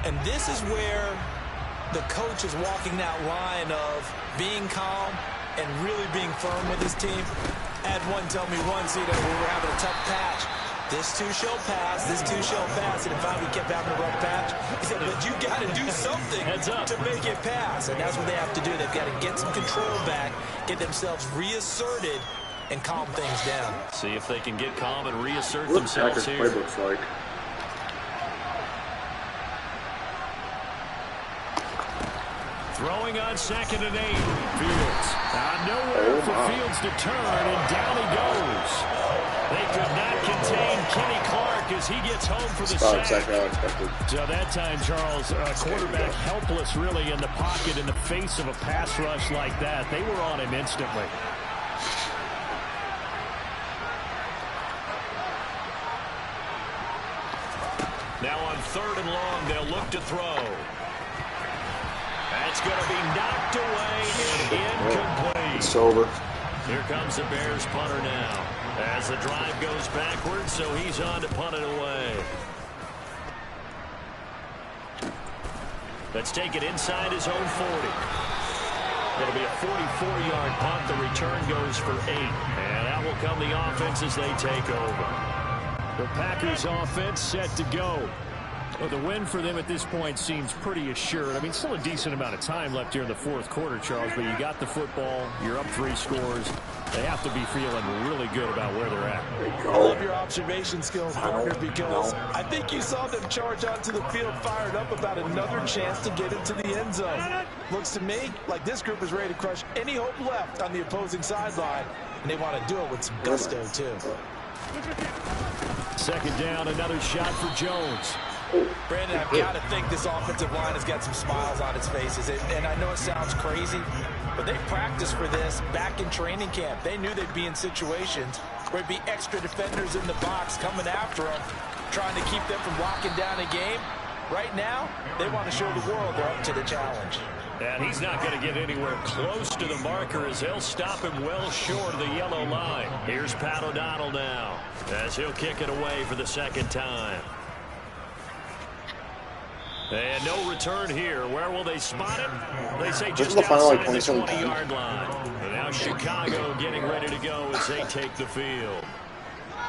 And this is where the coach is walking that line of being calm and really being firm with his team. I had one tell me once, we were having a tough patch. This too shall pass, this too shall pass, and in fact we kept having a rough patch. He said, but you got to do something to make it pass, and that's what they have to do. They've got to get some control back, get themselves reasserted, and calm things down. See if they can get calm and reassert What themselves Packers here. playbook's like. Throwing on 2nd and 8. Fields. Nowhere for Fields to turn, and down he goes. They could not contain Kenny Clark as he gets home for the sack. Exactly how I expected. So that time, Charles, quarterback helpless really in the pocket in the face of a pass rush like that. They were on him instantly. Now on 3rd and long, they'll look to throw. That's going to be knocked away and incomplete. It's over. Here comes the Bears punter now. As the drive goes backwards, so he's on to punt it away. Let's take it inside his own 40. It'll be a 44-yard punt. The return goes for 8. And that will come the offense as they take over. The Packers offense set to go. Well, the win for them at this point seems pretty assured. I mean, still a decent amount of time left here in the 4th quarter, Charles, but you got the football, you're up 3 scores. They have to be feeling really good about where they're at. I love your observation skills, partner, because I think you saw them charge onto the field fired up about another chance to get into the end zone. Looks to me like this group is ready to crush any hope left on the opposing sideline, and they want to do it with some gusto, too. 2nd down, another shot for Jones. Brandon, I've got to think this offensive line has got some smiles on its faces. And I know it sounds crazy, but they practiced for this back in training camp. They knew they'd be in situations where it'd be extra defenders in the box coming after them, trying to keep them from locking down a game. Right now, they want to show the world they're up to the challenge. And he's not going to get anywhere close to the marker as they'll stop him well short of the yellow line. Here's Pat O'Donnell now as he'll kick it away for the 2nd time. And no return here. Where will they spot it? They say just outside the 20-yard line. And now Chicago getting ready to go as they take the field.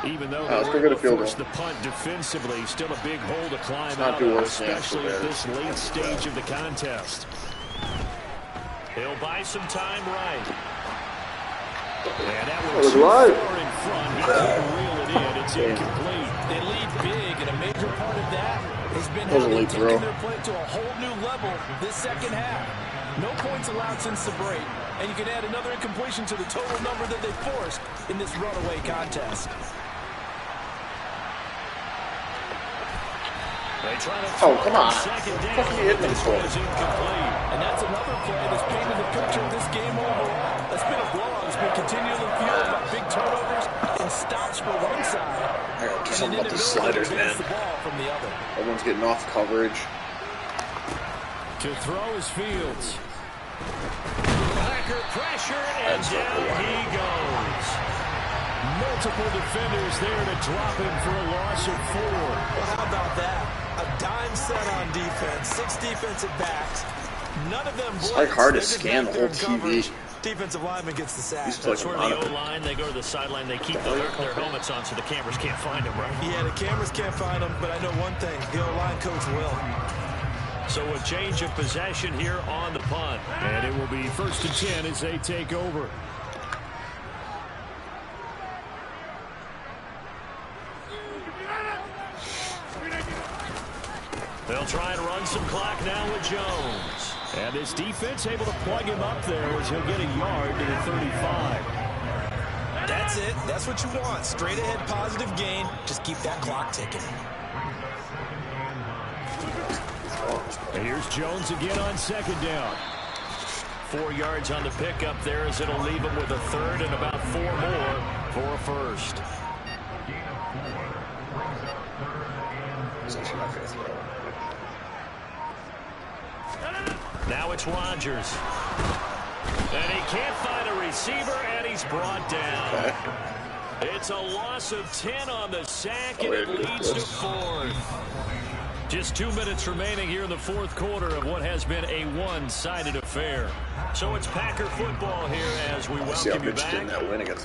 Even though they were able to force the punt defensively, still a big hole to climb out of, especially at this late stage of the contest. He'll buy some time right. And that was too far in front. He couldn't reel it in. It's incomplete. They lead big, and a major part of that has been how they've taken their play to a whole new level this 2nd half. No points allowed since the break, and you can add another incompletion to the total number that they forced in this runaway contest. Oh, come on. And that's another play that's painted the picture of this game overall. That's been a blowout. It's been continually fueled by big turnovers and some stops for one side. I gotta do something about the sliders, man. From the other. Everyone's getting off coverage. To throw is Fields. Packer pressure, and down he goes. Multiple defenders there to drop him for a loss of 4. Well, how about that? A dime set on defense, 6 defensive backs. None of them blitz. It's like hard to scan the whole TV. Defensive lineman gets the sack. That's where the O-line, they go to the sideline, they keep their helmets on so the cameras can't find them, right? Yeah, the cameras can't find them, but I know one thing, the O-line coach will. So a change of possession here on the punt. And it will be 1st and 10 as they take over. They'll try and run some clock now with Jones. And this defense able to plug him up there as he'll get a yard to the 35. That's it. That's what you want. Straight ahead positive gain. Just keep that clock ticking. And here's Jones again on 2nd down. 4 yards on the pickup there as it'll leave him with a 3rd and about 4 more for a 1st. Now it's Rodgers. And he can't find a receiver, and he's brought down. Okay. It's a loss of 10 on the sack, and it leads to 4th. Just 2 minutes remaining here in the 4th quarter of what has been a one-sided affair. So it's Packer football here as we welcome you back.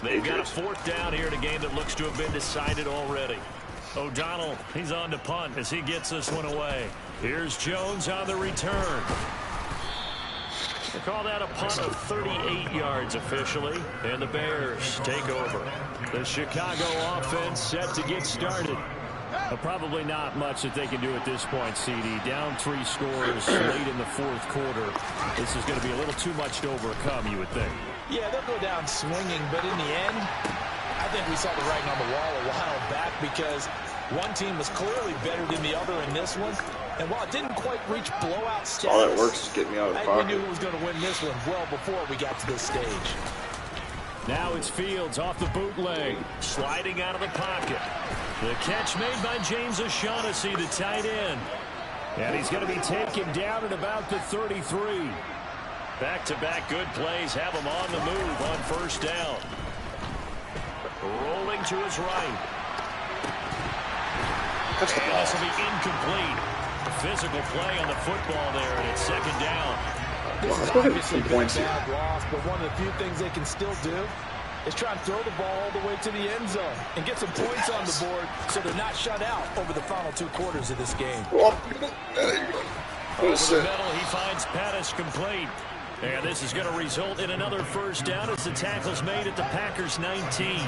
They've got a 4th down here in a game that looks to have been decided already. O'Donnell, he's on to punt as he gets this one away. Here's Jones on the return. They call that a punt of 38 yards officially, and the Bears take over. The Chicago offense set to get started. Probably not much that they can do at this point, CD. Down 3 scores late in the 4th quarter. This is going to be a little too much to overcome, you would think. Yeah, they'll go down swinging, but in the end, I think we saw the writing on the wall a while back because one team was clearly better than the other in this one. And while it didn't quite reach blowout status, all that works is get me out of the pocket. We knew who was going to win this one well before we got to this stage. Now it's Fields off the bootleg, sliding out of the pocket. The catch made by James O'Shaughnessy, the tight end. And he's going to be taken down at about the 33. Back-to-back good plays have him on the move on 1st down. Rolling to his right. And this will be incomplete. Physical play on the football there, and it's 2nd down. This is obviously been a bad loss, but one of the few things they can still do is try and throw the ball all the way to the end zone and get some points on the board so they're not shut out over the final 2 quarters of this game. Over the middle, he finds Pettis complete. And this is going to result in another 1st down as the tackle's made at the Packers 19.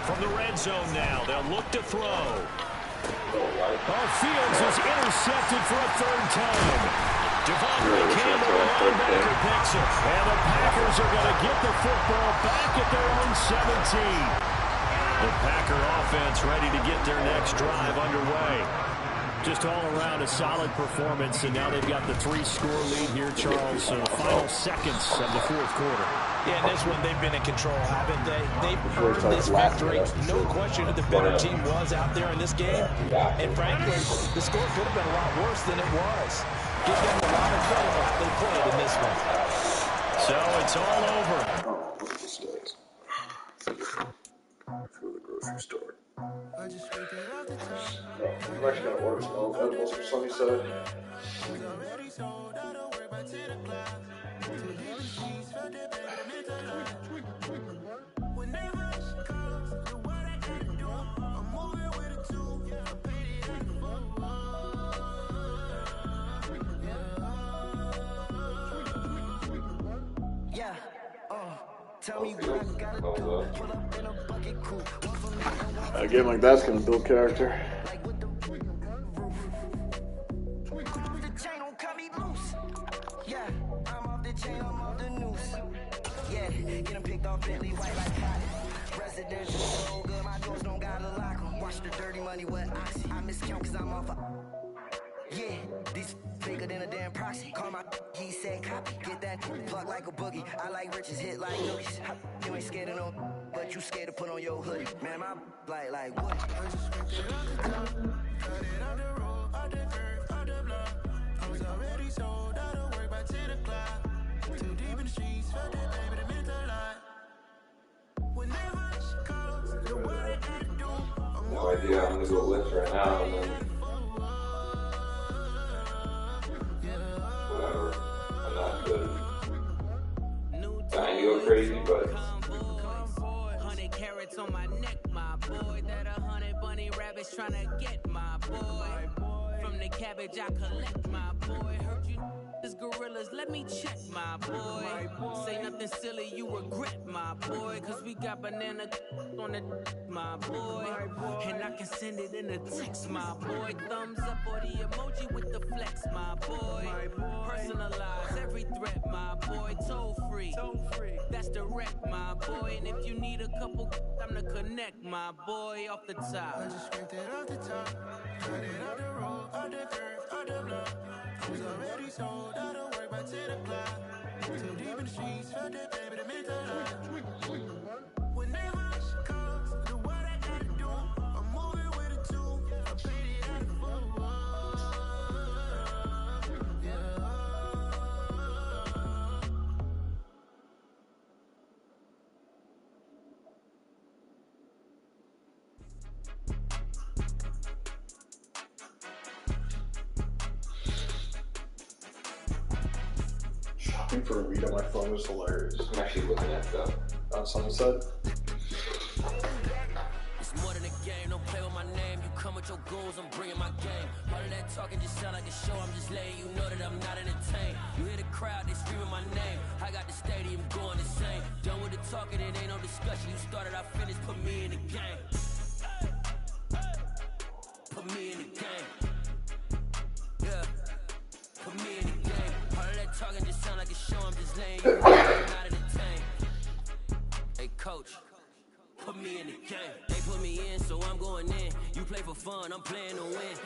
From the red zone now, they'll look to throw. Fields is intercepted for a 3rd time. Devondre Campbell, the linebacker, picks it. And the Packers are going to get the football back at their own 17. The Packer offense ready to get their next drive underway. Just all around a solid performance, and now they've got the 3-score lead here, Charles. So the final seconds of the 4th quarter. Yeah, in this one, they've been in control, haven't they? They've earned this victory. No question who the better team was out there in this game. And frankly, the score could have been a lot worse than it was. Give them a lot of credit they played in this one. So it's all over. Oh, look at this days. For the grocery store. I'm actually going to order some edibles for Sunnyside. A game like that's going to build character. Yeah, this bigger than a damn proxy. Call my he said copy. Get that plug like a boogie. I like riches, hit like nookies. You ain't scared of no, but you scared to put on your hoodie. Man, my like wood. I just scraped it off the top, cut it off the road, off the curve, off the block. I was already sold out of work by 10 o'clock. Too deep in the streets, felt that baby, it meant a lot. Whenever she calls, the word I gotta do. No idea. I'm gonna go lift right now and then whatever. I'm not good. I ain't go crazy, but 100 carats on my neck, my boy. That 100 bunny rabbits tryna get my boy. From the cabbage I collect, my boy. Heard you gorillas, let me check, my boy. Say nothing silly, you regret, my boy. Cause we got banana on the my boy. And I can send it in a text, my boy. Thumbs up or the emoji with the flex, my boy. Personalize every threat, my boy. Toll free, that's direct, my boy. And if you need a couple, I'm the connect, my boy. Off the top, I just scraped it off the top, cut it off the road, off the curve, off the block. I was already sold out of work by 10 o'clock. Too deep in the streets, felt that baby, it meant a lot. Whenever she calls, the what I gotta do, I'm moving with a two. I paid it out of full. Shopping for a weed on my phone is hilarious. I'm actually looking at stuff. On Sunset. It's more than a game, don't play with my name. You come with your goals, I'm bringing my game. All of that talking just sound like a show, I'm just letting you know that I'm not entertained. You hear the crowd, they screaming my name. I got the stadium going insane. Done with the talking, it ain't no discussion. You started, I finished, put me in the game. Put me in the game. Yeah. Put me in the game. All of that talking just sound like a show, I'm just letting you know that I'm not entertained. Hey coach, put me in the game. They put me in, so I'm going in. You play for fun, I'm playing to win.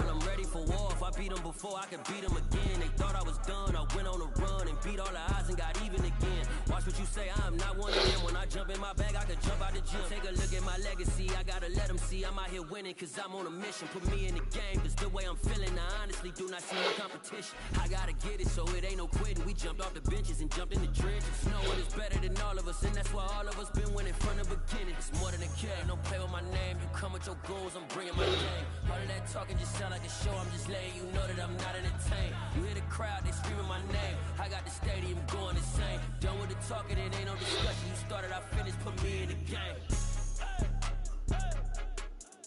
I'm ready for war. If I beat them before, I can beat them again. They thought I was done, I went on a run and beat all the odds and got even again. Watch what you say, I'm not one of them. When I jump in my bag, I can jump out the gym. Take a look at my legacy, I gotta let them see I'm out here winning, cause I'm on a mission. Put me in the game, cause the way I'm feeling, I honestly do not see no competition. I gotta get it, so it ain't no quitting. We jumped off the benches and jumped in the trenches. No one is better than all of us, and that's why all of us been winning from the beginning. It's more than a game, don't play with my name. You come with your goals, I'm bringing my game. All of that talking just sound like a show, I'm just letting you know that I'm not entertained. You hear the crowd, they screaming my name. I got the stadium going insane. Done with the talking, it ain't no discussion. You started, I finished, put me in the game.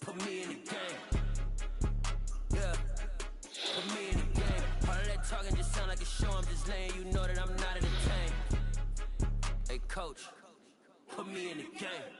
Put me in the game. Yeah. Put me in the game. All of that talking just sound like a show, I'm just letting you know that I'm not entertained. Hey coach, put me in the game.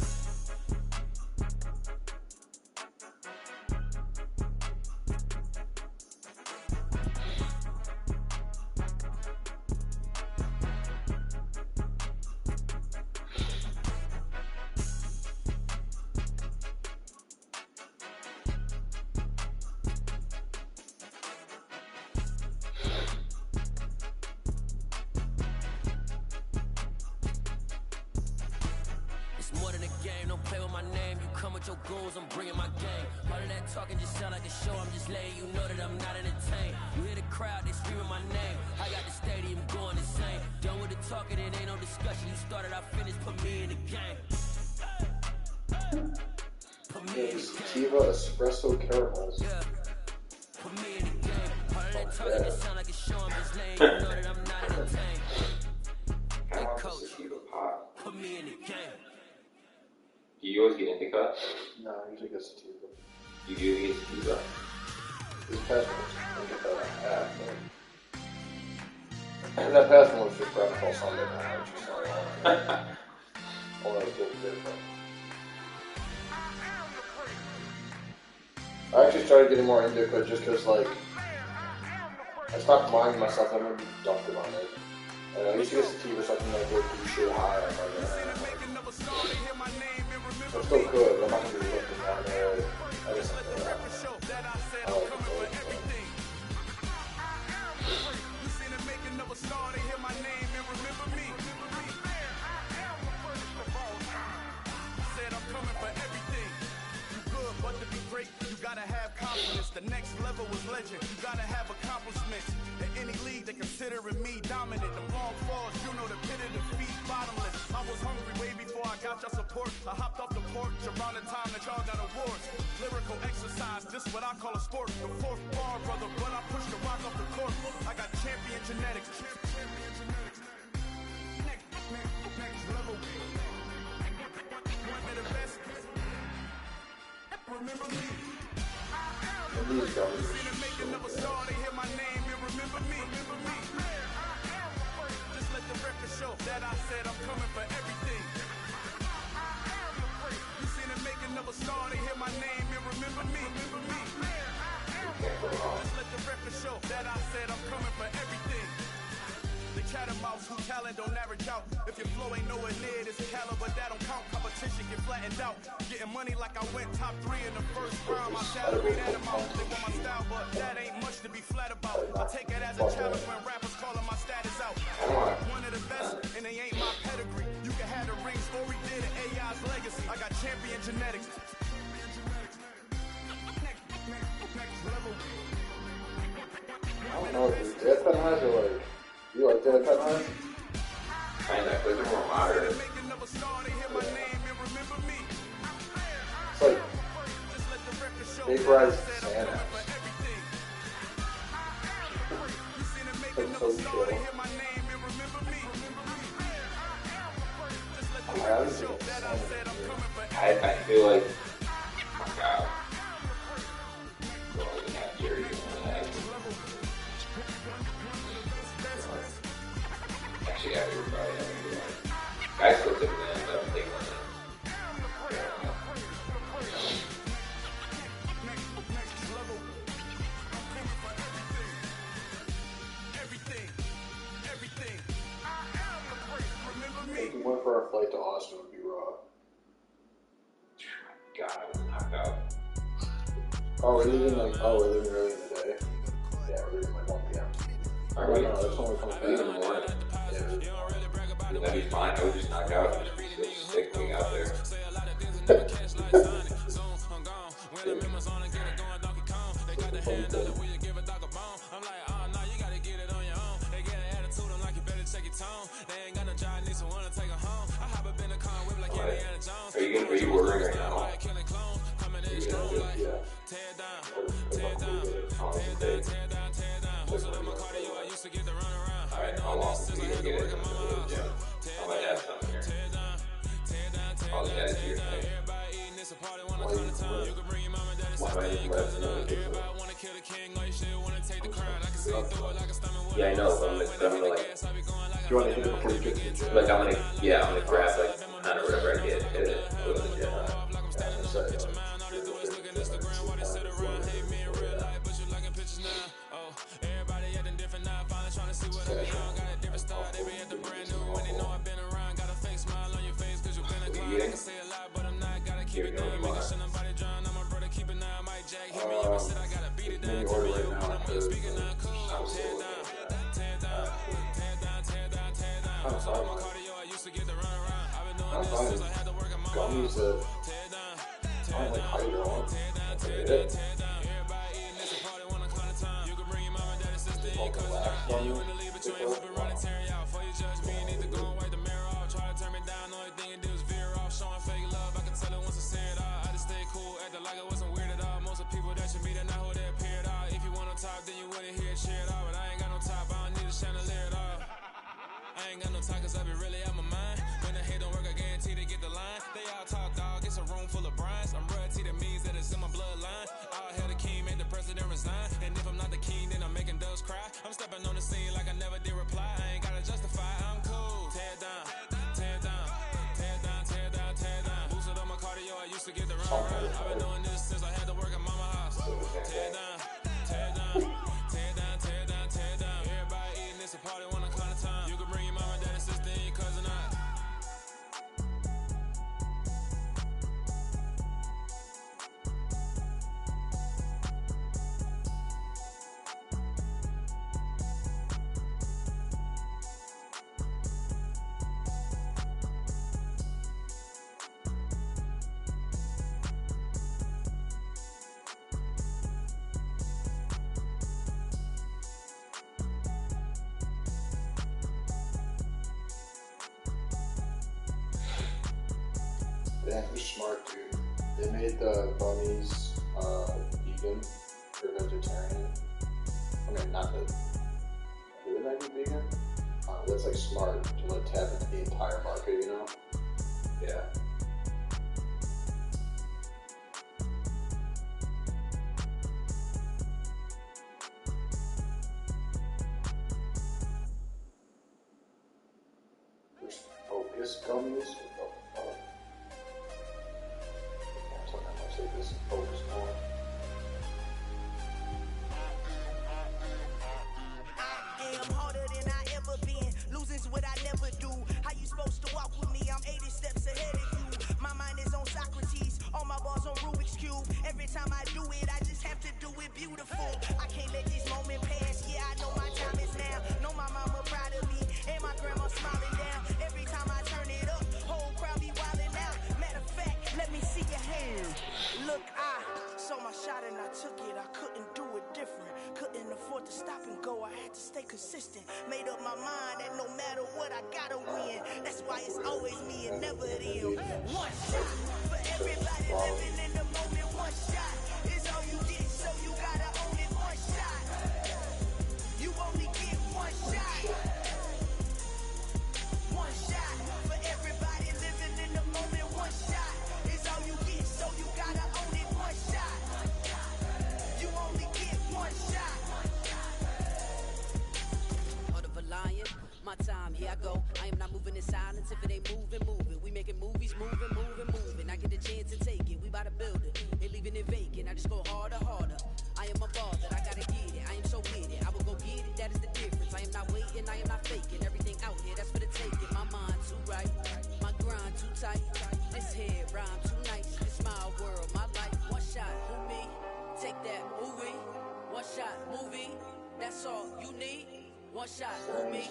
More than a game, don't play with my name. You come with your goals, I'm bringing my game. All of that talking just sound like a show, I'm just letting you know that I'm not entertained. You hear the crowd, they screaming my name. I got the stadium going insane. Done with the talking, it ain't no discussion. You started, I finished, put me in the game. Put me in the game. Sativa espresso caramels. Yeah. Put me in the game. All of that talking just sound like a show, I'm just letting you know that I'm not entertained. Hey coach, put me in the game. Do you always get indica? No, I usually get sativa. You usually get sativa? This past one was indica and half, and that past one was just breakfast all Sunday night, which is sorry. All that was good. I actually started getting more indica just because, like, I stopped minding myself. I remember dumping on it. And I used to get sativa so I can, like, go do shit high. I still could, but I'm not going to be looking down there. I guess I like it. legend. You gotta have accomplishments. In any league, they considering me dominant. The long falls, you know the pit of defeat, bottomless. I was hungry way before I got your support. I hopped off the porch around the time that y'all got awards. Lyrical exercise, this what I call a sport. The fourth bar, brother, but I push the rock off the court. I got champion genetics. Next level. One of the best. Remember me. Seen them make another star, they hear my name and remember me. Just let the record show that I said I'm coming for everything. You seen them make another star, they hear my name and remember me. Just let the record show that I said I'm coming for everything. The chattermouths who talent don't average out. If your flow ain't nowhere near this caliber, that don't count. Competition get flattened out. Getting money like I went top 3 in the first round. My salary that amount. They want my style, but that ain't much to be flat about. I take it as a challenge when rappers calling my status out. One of the best, and they ain't my pedigree. You can have the rings, or we did an AI's legacy. I got champion genetics. Next level. I don't know if it's Death Hunters or like, you like Death Hunters? Kinda, but they're more modern. It's like Big Rise Santa. It's like so chill. I feel like, oh my god. Actually, everybody. I still took that, but I'm taking that. If we went for our flight to Austin, it would be raw. God, I was knocked out. Oh, we're leaving early in the day. Yeah, we're leaving like 1 p.m. Alright, no, that's when we come back in the morning. Yeah, that'd be fine. I would just knock out and just stick me out there. Are you ordering right now? Alright, how long do you get it? I might have some here. I'll just add it to your thing. Yeah, I know, but I'm gonna like... Do you want to hit it before you get to the gym? Like, I'm gonna grab, like, I don't know, whatever I get, hit it, go to the gym. Gummies that aren't like hydro. That's it. I ain't got no time cause I be really out my mind. When the hate don't work, I guarantee to get the line. They all talk dog, it's a room full of brines. I'm royalty, that means that it's in my bloodline. All hail the king, made the president resign. And if I'm not the king, then I'm making doves cry. I'm stepping on the scene like I never did reply. I ain't gotta justify, I'm cool. Tear down, tear down, tear down, tear down, tear down. Boosted on my cardio, I used to get the run. I've been doing this since I had to work at mama house. Tear down, tear down, tear down, tear down, tear down. Everybody eating, it's a party when I count of time. You can bring your mama, daddy, sister, and your cousin out. Damn, who's smart, dude? They made the bunnies vegan or vegetarian. I mean, not the. Did they make it vegan? That's like smart to like tap into the entire market, you know? Yeah. There's Focus gummies. This focus more. I am harder than I ever been. Losing's what I never do. How you supposed to walk with me? I'm 80 steps ahead of you. My mind is on Socrates. All my balls on Rubik's Cube. Every time I do it, I just have to do it beautiful. I can't let this moment pass. Yeah, I know my time is now. Know my mama proud of me. And my grandma smiling down. Every time I turn it up, whole crowd be wilding out. Matter of fact, let me see your hands. Look, I saw my shot and I took it. I couldn't do it different. Couldn't afford to stop and go. I had to stay consistent. Made up my mind that no matter what, I gotta win. That's why it's always me and never them. One shot for everybody living in the moment. One shot is all you get, so you gotta own it. One shot. You only get one shot. One shot for everybody living in the moment. One shot is all you get, so you gotta own it. One shot. You only get one shot. Heart of a lion, my time, here I go. I am not moving in silence. If it ain't moving, moving. We making movies, moving, moving, moving. I get a chance to take it. We bout to build it. Ain't leaving it vacant. I just go harder, harder. I am a ball that I gotta get it. I am so with it. I will go get it. That is the difference. I am not waiting. I am not faking. Everything out here, that's for the taking. My mind too right. My grind too tight. This head rhyme too nice. This my world, my life. One shot, who me? Take that, movie. One shot, movie. That's all you need. One shot, who me?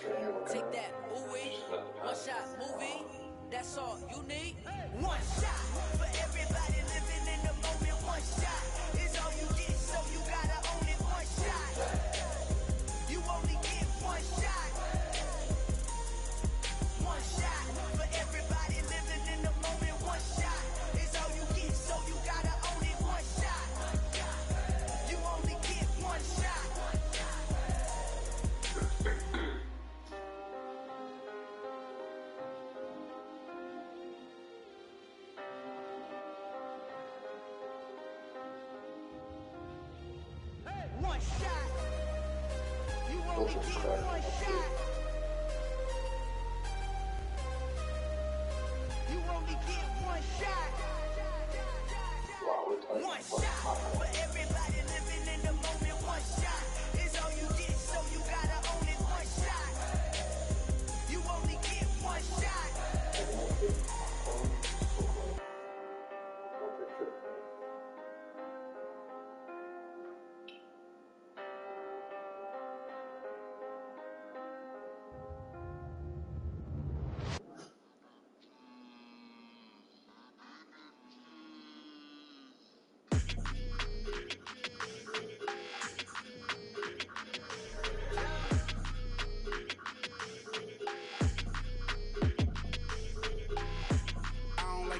Take that, movie. One shot, movie. That's all you need. One shot for everybody living in the moment. One shot is all you get, so you gotta own it. One shot. You only get one shot. One shot for everybody living in the moment. One shot is all you get, so you gotta own it. One shot. You only get one shot. One shot. You only get one shot. You only get one shot. One shot for everybody living in the moment. One shot is all you get, so you gotta own it. One shot. You only get one shot.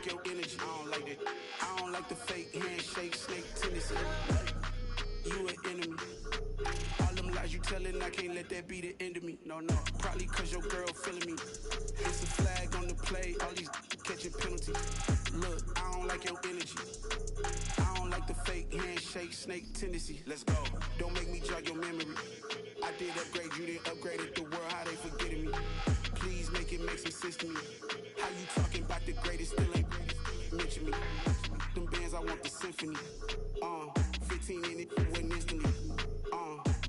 Your energy, I don't like that. I don't like the fake handshake, snake tendency. You an enemy. All them lies you telling, I can't let that be the end of me. No, probably cause your girl feeling me. It's a flag on the play, all these catching penalties. Look, I don't like your energy. I don't like the fake handshake, snake tendency. Let's go. Don't make me jog your memory. I did upgrade, you didn't upgrade it. The world, how they forgetting me. Please make it make some sense to me. How you talking about the greatest, still ain't mention me. Them bands, I want the symphony. 15 in it, went instantly.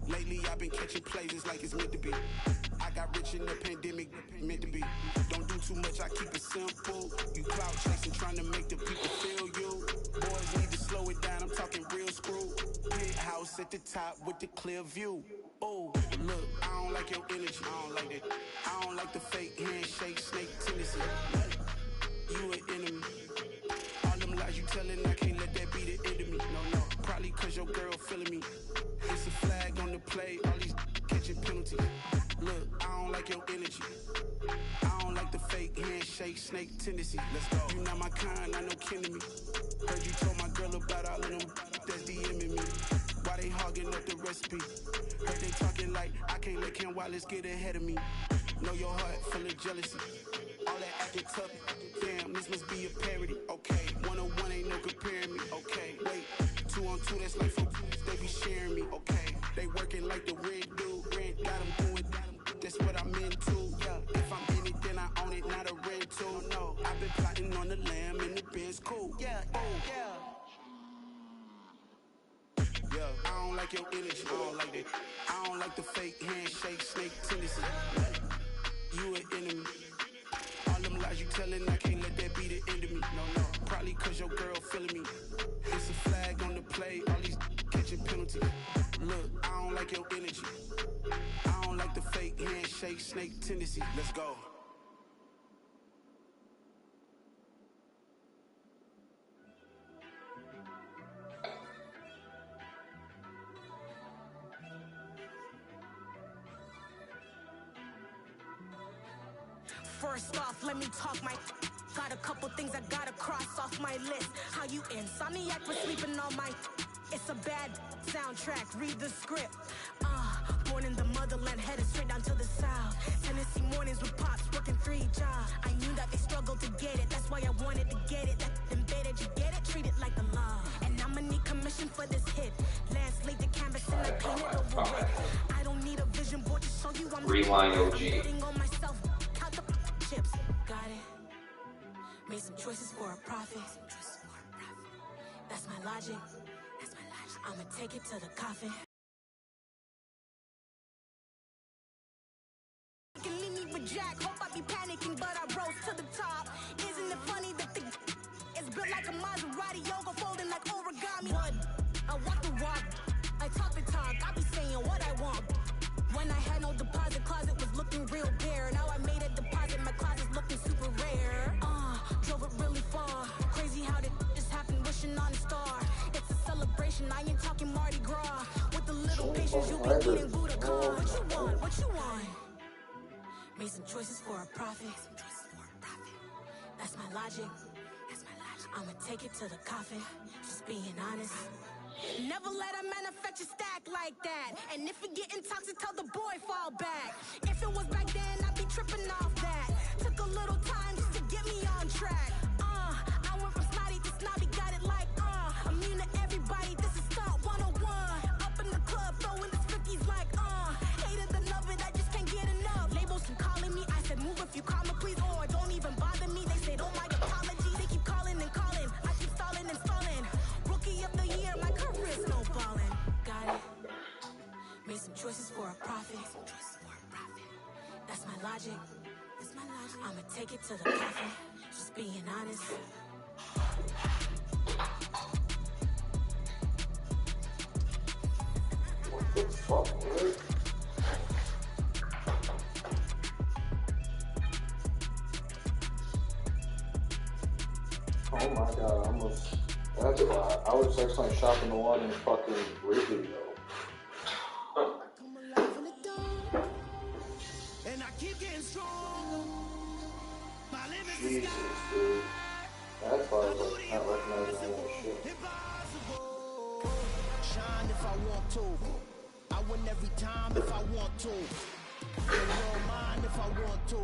Lately I've been catching plays, it's like it's meant to be. I got rich in the pandemic, meant to be. Don't do too much, I keep it simple. You clout chasing, trying to make the people feel you. Boys need to slow it down, I'm talking real screw. Penthouse at the top with the clear view. Oh, look, I don't like your energy, I don't like that. I don't like the fake handshake, snake tendency. You an enemy. All them lies you telling, I can't let that be the end of me. No, probably cause your girl feeling me. It's a flag on the play, all these catching penalties. Look, I don't like your energy. I don't like the fake handshake, snake snake tendency. Let's go. You not my kind, I know kin to me. Heard you told my girl about all of them that's DMing me. Why they hogging up the recipe? Heard they talking like I can't let Ken Wallace get ahead of me. Know your heart full of jealousy. All that acting tough. Damn, this must be a parody. Okay, 1-on-1 ain't no comparing me. Okay, wait, 2-on-2 that's like 4. They be sharing me. Okay, they working like the red dude. Red got them doing. That's what I'm into. Yeah, if I'm in it, then I own it, not a rental. No, I've been plotting on the lamb and the Benz cool. Yeah, oh yeah. Yeah, I don't like your energy. I don't like that. I don't like the fake handshake, snake tendency. You an enemy. All them lies you telling, I can't let that be the end of me. No, probably cause your girl feeling me. It's a flag on the play, all these catching penalties. Look, I don't like your energy. I don't like the fake handshake, snake tendency. Let's go. First off, let me talk my. Got a couple things I gotta cross off my list. How you insomniac for sleeping on my. It's a bad soundtrack, read the script. Born in the motherland, headed straight down to the south. Tennessee mornings with pops, working 3 jobs. I knew that they struggled to get it, that's why I wanted to get it. That embedded, you get it, treat it like the law. And I'ma need commission for this hit. Lance laid the canvas and I painted over it. I don't need a vision board to show you I'm Rewind OG. betting on myself. Count the chips, got it. Made some choices for a profit. That's my logic. I'ma take it to the coffin. You can leave me with Jack, hope I be panicking, but I rose to the top. Isn't it funny that the it's built like a Maserati, yoga folding like origami? What? I walk the walk, I talk the talk, I be saying what I want. When I had no deposit, closet was looking real bare. Now I made a deposit, my closet's looking super rare. Drove it really far. Crazy how did this happen, wishing on a star. It's a celebration, I ain't talking Mardi Gras. With a little patience, you be eating Budokan. What you want? What you want? Made some choices for a profit. That's my logic. I'ma take it to the coffin. Just being honest. Never let a manufacture stack like that. And if it getting toxic, tell the boy fall back. If it was back then, I'd be tripping off that. Took a little time just to get me on track. I went from snotty to snobby, got it like immune to everybody, this is stunt 101. Up in the club, throwing the 50s like hate it, love it, I just can't get enough. Labels keep calling me, I said move if you call me please, or don't even bother me. They said oh my apology, they keep calling and calling. I keep stalling and stalling. Rookie of the year, my career's no balling. Got it. Made some choices for a profit. That's my logic. I'ma take it to the coffin. Just being honest. What the fuck, dude? Oh my god, almost. That's a lot. I was actually shopping the one in fucking Wrigley, though. And I keep getting stronger. My limits Jesus, dude. That's why I was like, not recognizing any of this shit. impossible. Shine if I want to. I win every time if I want to. The world mine if I want to.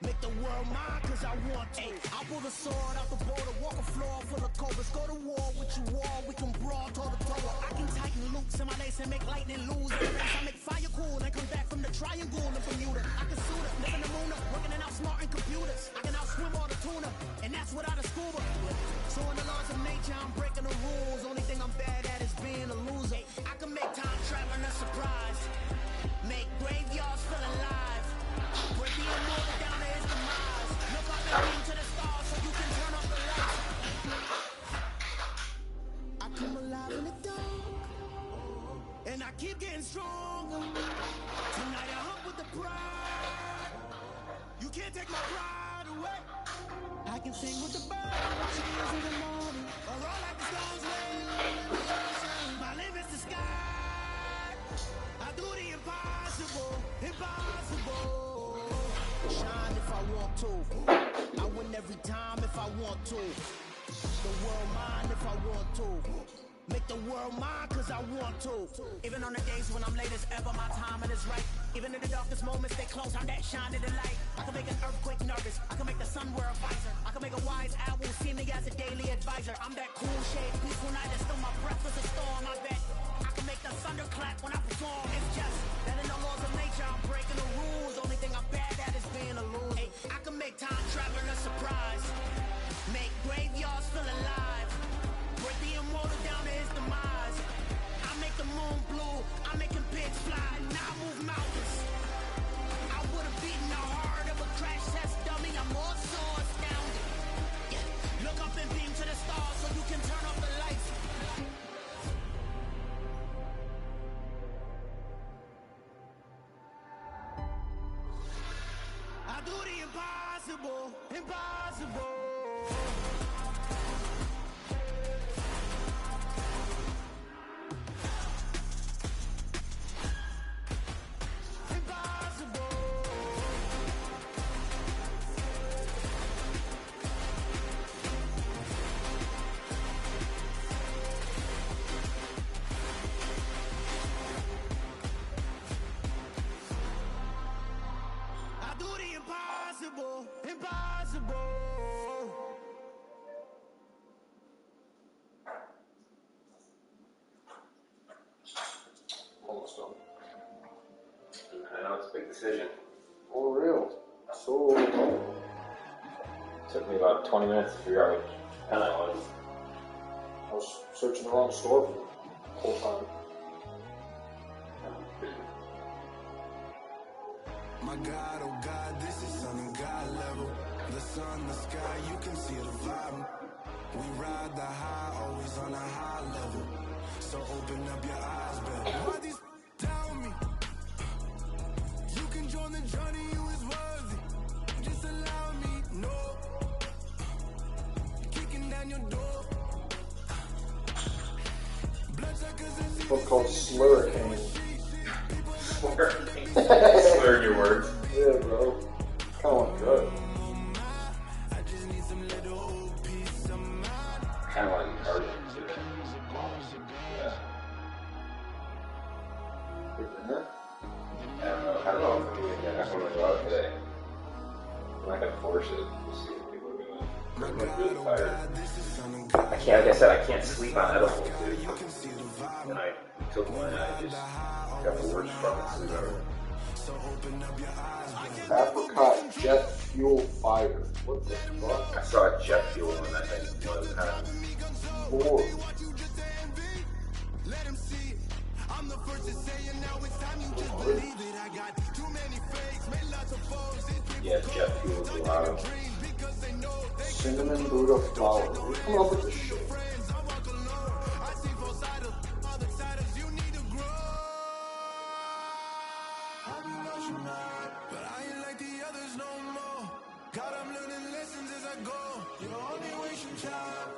Make the world mine cause I want to. I pull the sword out the border, walk a floor full of cobras. Go to war with you war, we can brawl toe to toe. I can tighten loops in my lace and make lightning lose. I make fire cool and come back from the triangle in Bermuda. I can suit up, living the moon up, working and outsmarting computers. I can outswim all the tuna, and that's without a scuba. So in the laws of nature, I'm breaking the rules. Only thing I'm bad at is being a loser. I can make time traveling a surprise. Make graveyards feel alive. Break the immortal down to his demise. Look up and beam to the stars so you can turn off the lights. I come alive in the dark, and I keep getting stronger. Tonight I hunt with the pride. You can't take my pride away. I can sing with the birds, cheers in the morning, or roll like the stones rain. My limit's the sky. I do the impossible, impossible. Shine if I want to. I win every to. Make the world mine cause I want to. Even on the days when I'm late as ever, my timing is right. Even in the darkest moments, they close, I'm that shining the light. I can make an earthquake nervous, I can make the sun wear a visor. I can make a wise owl see me as a daily advisor. I'm that cool shade, peaceful night, and still my breath is a storm. I bet I can make the thunder clap when I perform. It's just that in the laws of nature, I'm breaking the rules. Only thing I'm bad at is being a loser. Hey, I can make time traveling a surprise. Make graveyards feel alive. Break the immortal down to his demise. I make the moon blue, I'm making pigs fly. Now I move mountains. I would have beaten the heart of a crash test dummy. I'm more so astounded. Yeah. Look up and beam to the stars so you can turn off the lights. I do the impossible, impossible. Impossible. Almost done. I know it's a big decision. For real. So Took me about 20 minutes to figure out which pen I was. I was searching the wrong store for the whole time. My God, oh God, this is something God level. The sun, the sky, you can see the vibe. We ride the high, always on a high level. So open up your eyes, baby. Why these tell me? You can join the journey, you is worthy. Just allow me, no. Kicking down your door. It's a book called Slurricane. Slurring your words. Yeah, bro. Kind of like good. Kind of like Tarzan too. Yeah. For dinner? I don't know. I don't know if I'm going to get that one to go out today. I'm not going to force it. We'll see what people are doing. I'm really tired. I can't, like I said, I can't sleep on edibles, dude. And I took one and I just got the worst fucking sleep ever. Apricot jet fuel fiber. What the fuck? I saw a jet fuel and I think one of the times. Lord. Yeah, jet fuel is a lot of. Cinnamon Buddha flour. We're coming up with this shit. But I ain't like the others no more. God, I'm learning lessons as I go. You only waste your time.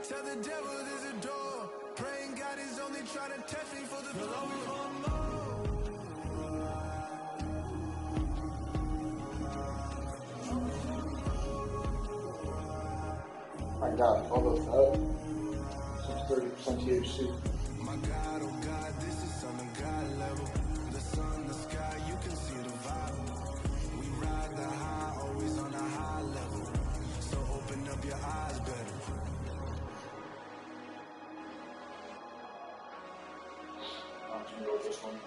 Tell the devil there's a door. Praying God is only trying to test me for the glory for more. I got all of that. 30% THC. My God, oh God, this is on the God level. The sun, the sky, you can see the vibe. We ride the high, always on a high level. So open up your eyes better. I'm just gonna go with this one.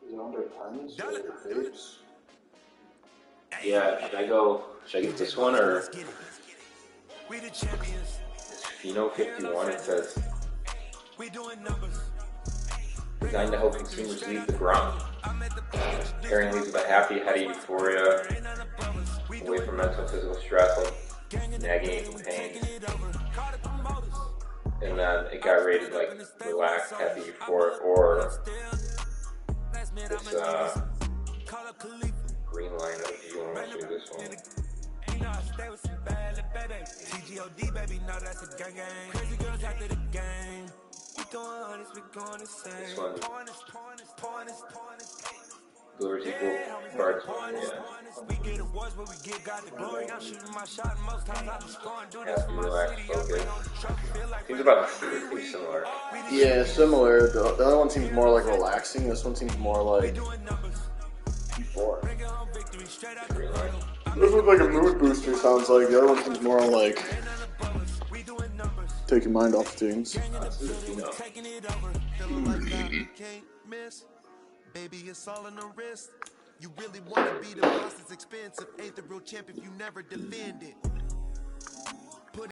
Is it under tens or vapes? Yeah, should I get this one or? We the champions. It's Pheno 51, it says. Designed to help consumers leave the ground. Pairing leaves about half the heady euphoria, away from mental and physical stress, like nagging aching pain. And then it got rated like relaxed, happy, euphoric, or this green line of you want to do this one. TGOD, baby, no, that's a gang gang. Crazy girls after the game. This one. Glory's equal. Bart's one, yeah. Have to relax, focus. Seems about pretty similar. Yeah, similar. The other one seems more like relaxing. This one seems more like P4. This looks like a mood booster, sounds like. The other one seems more like take your mind off things. Baby, it's all in the wrist. You really wanna be the boss, it's expensive. Ain't the real champ if you never defend it.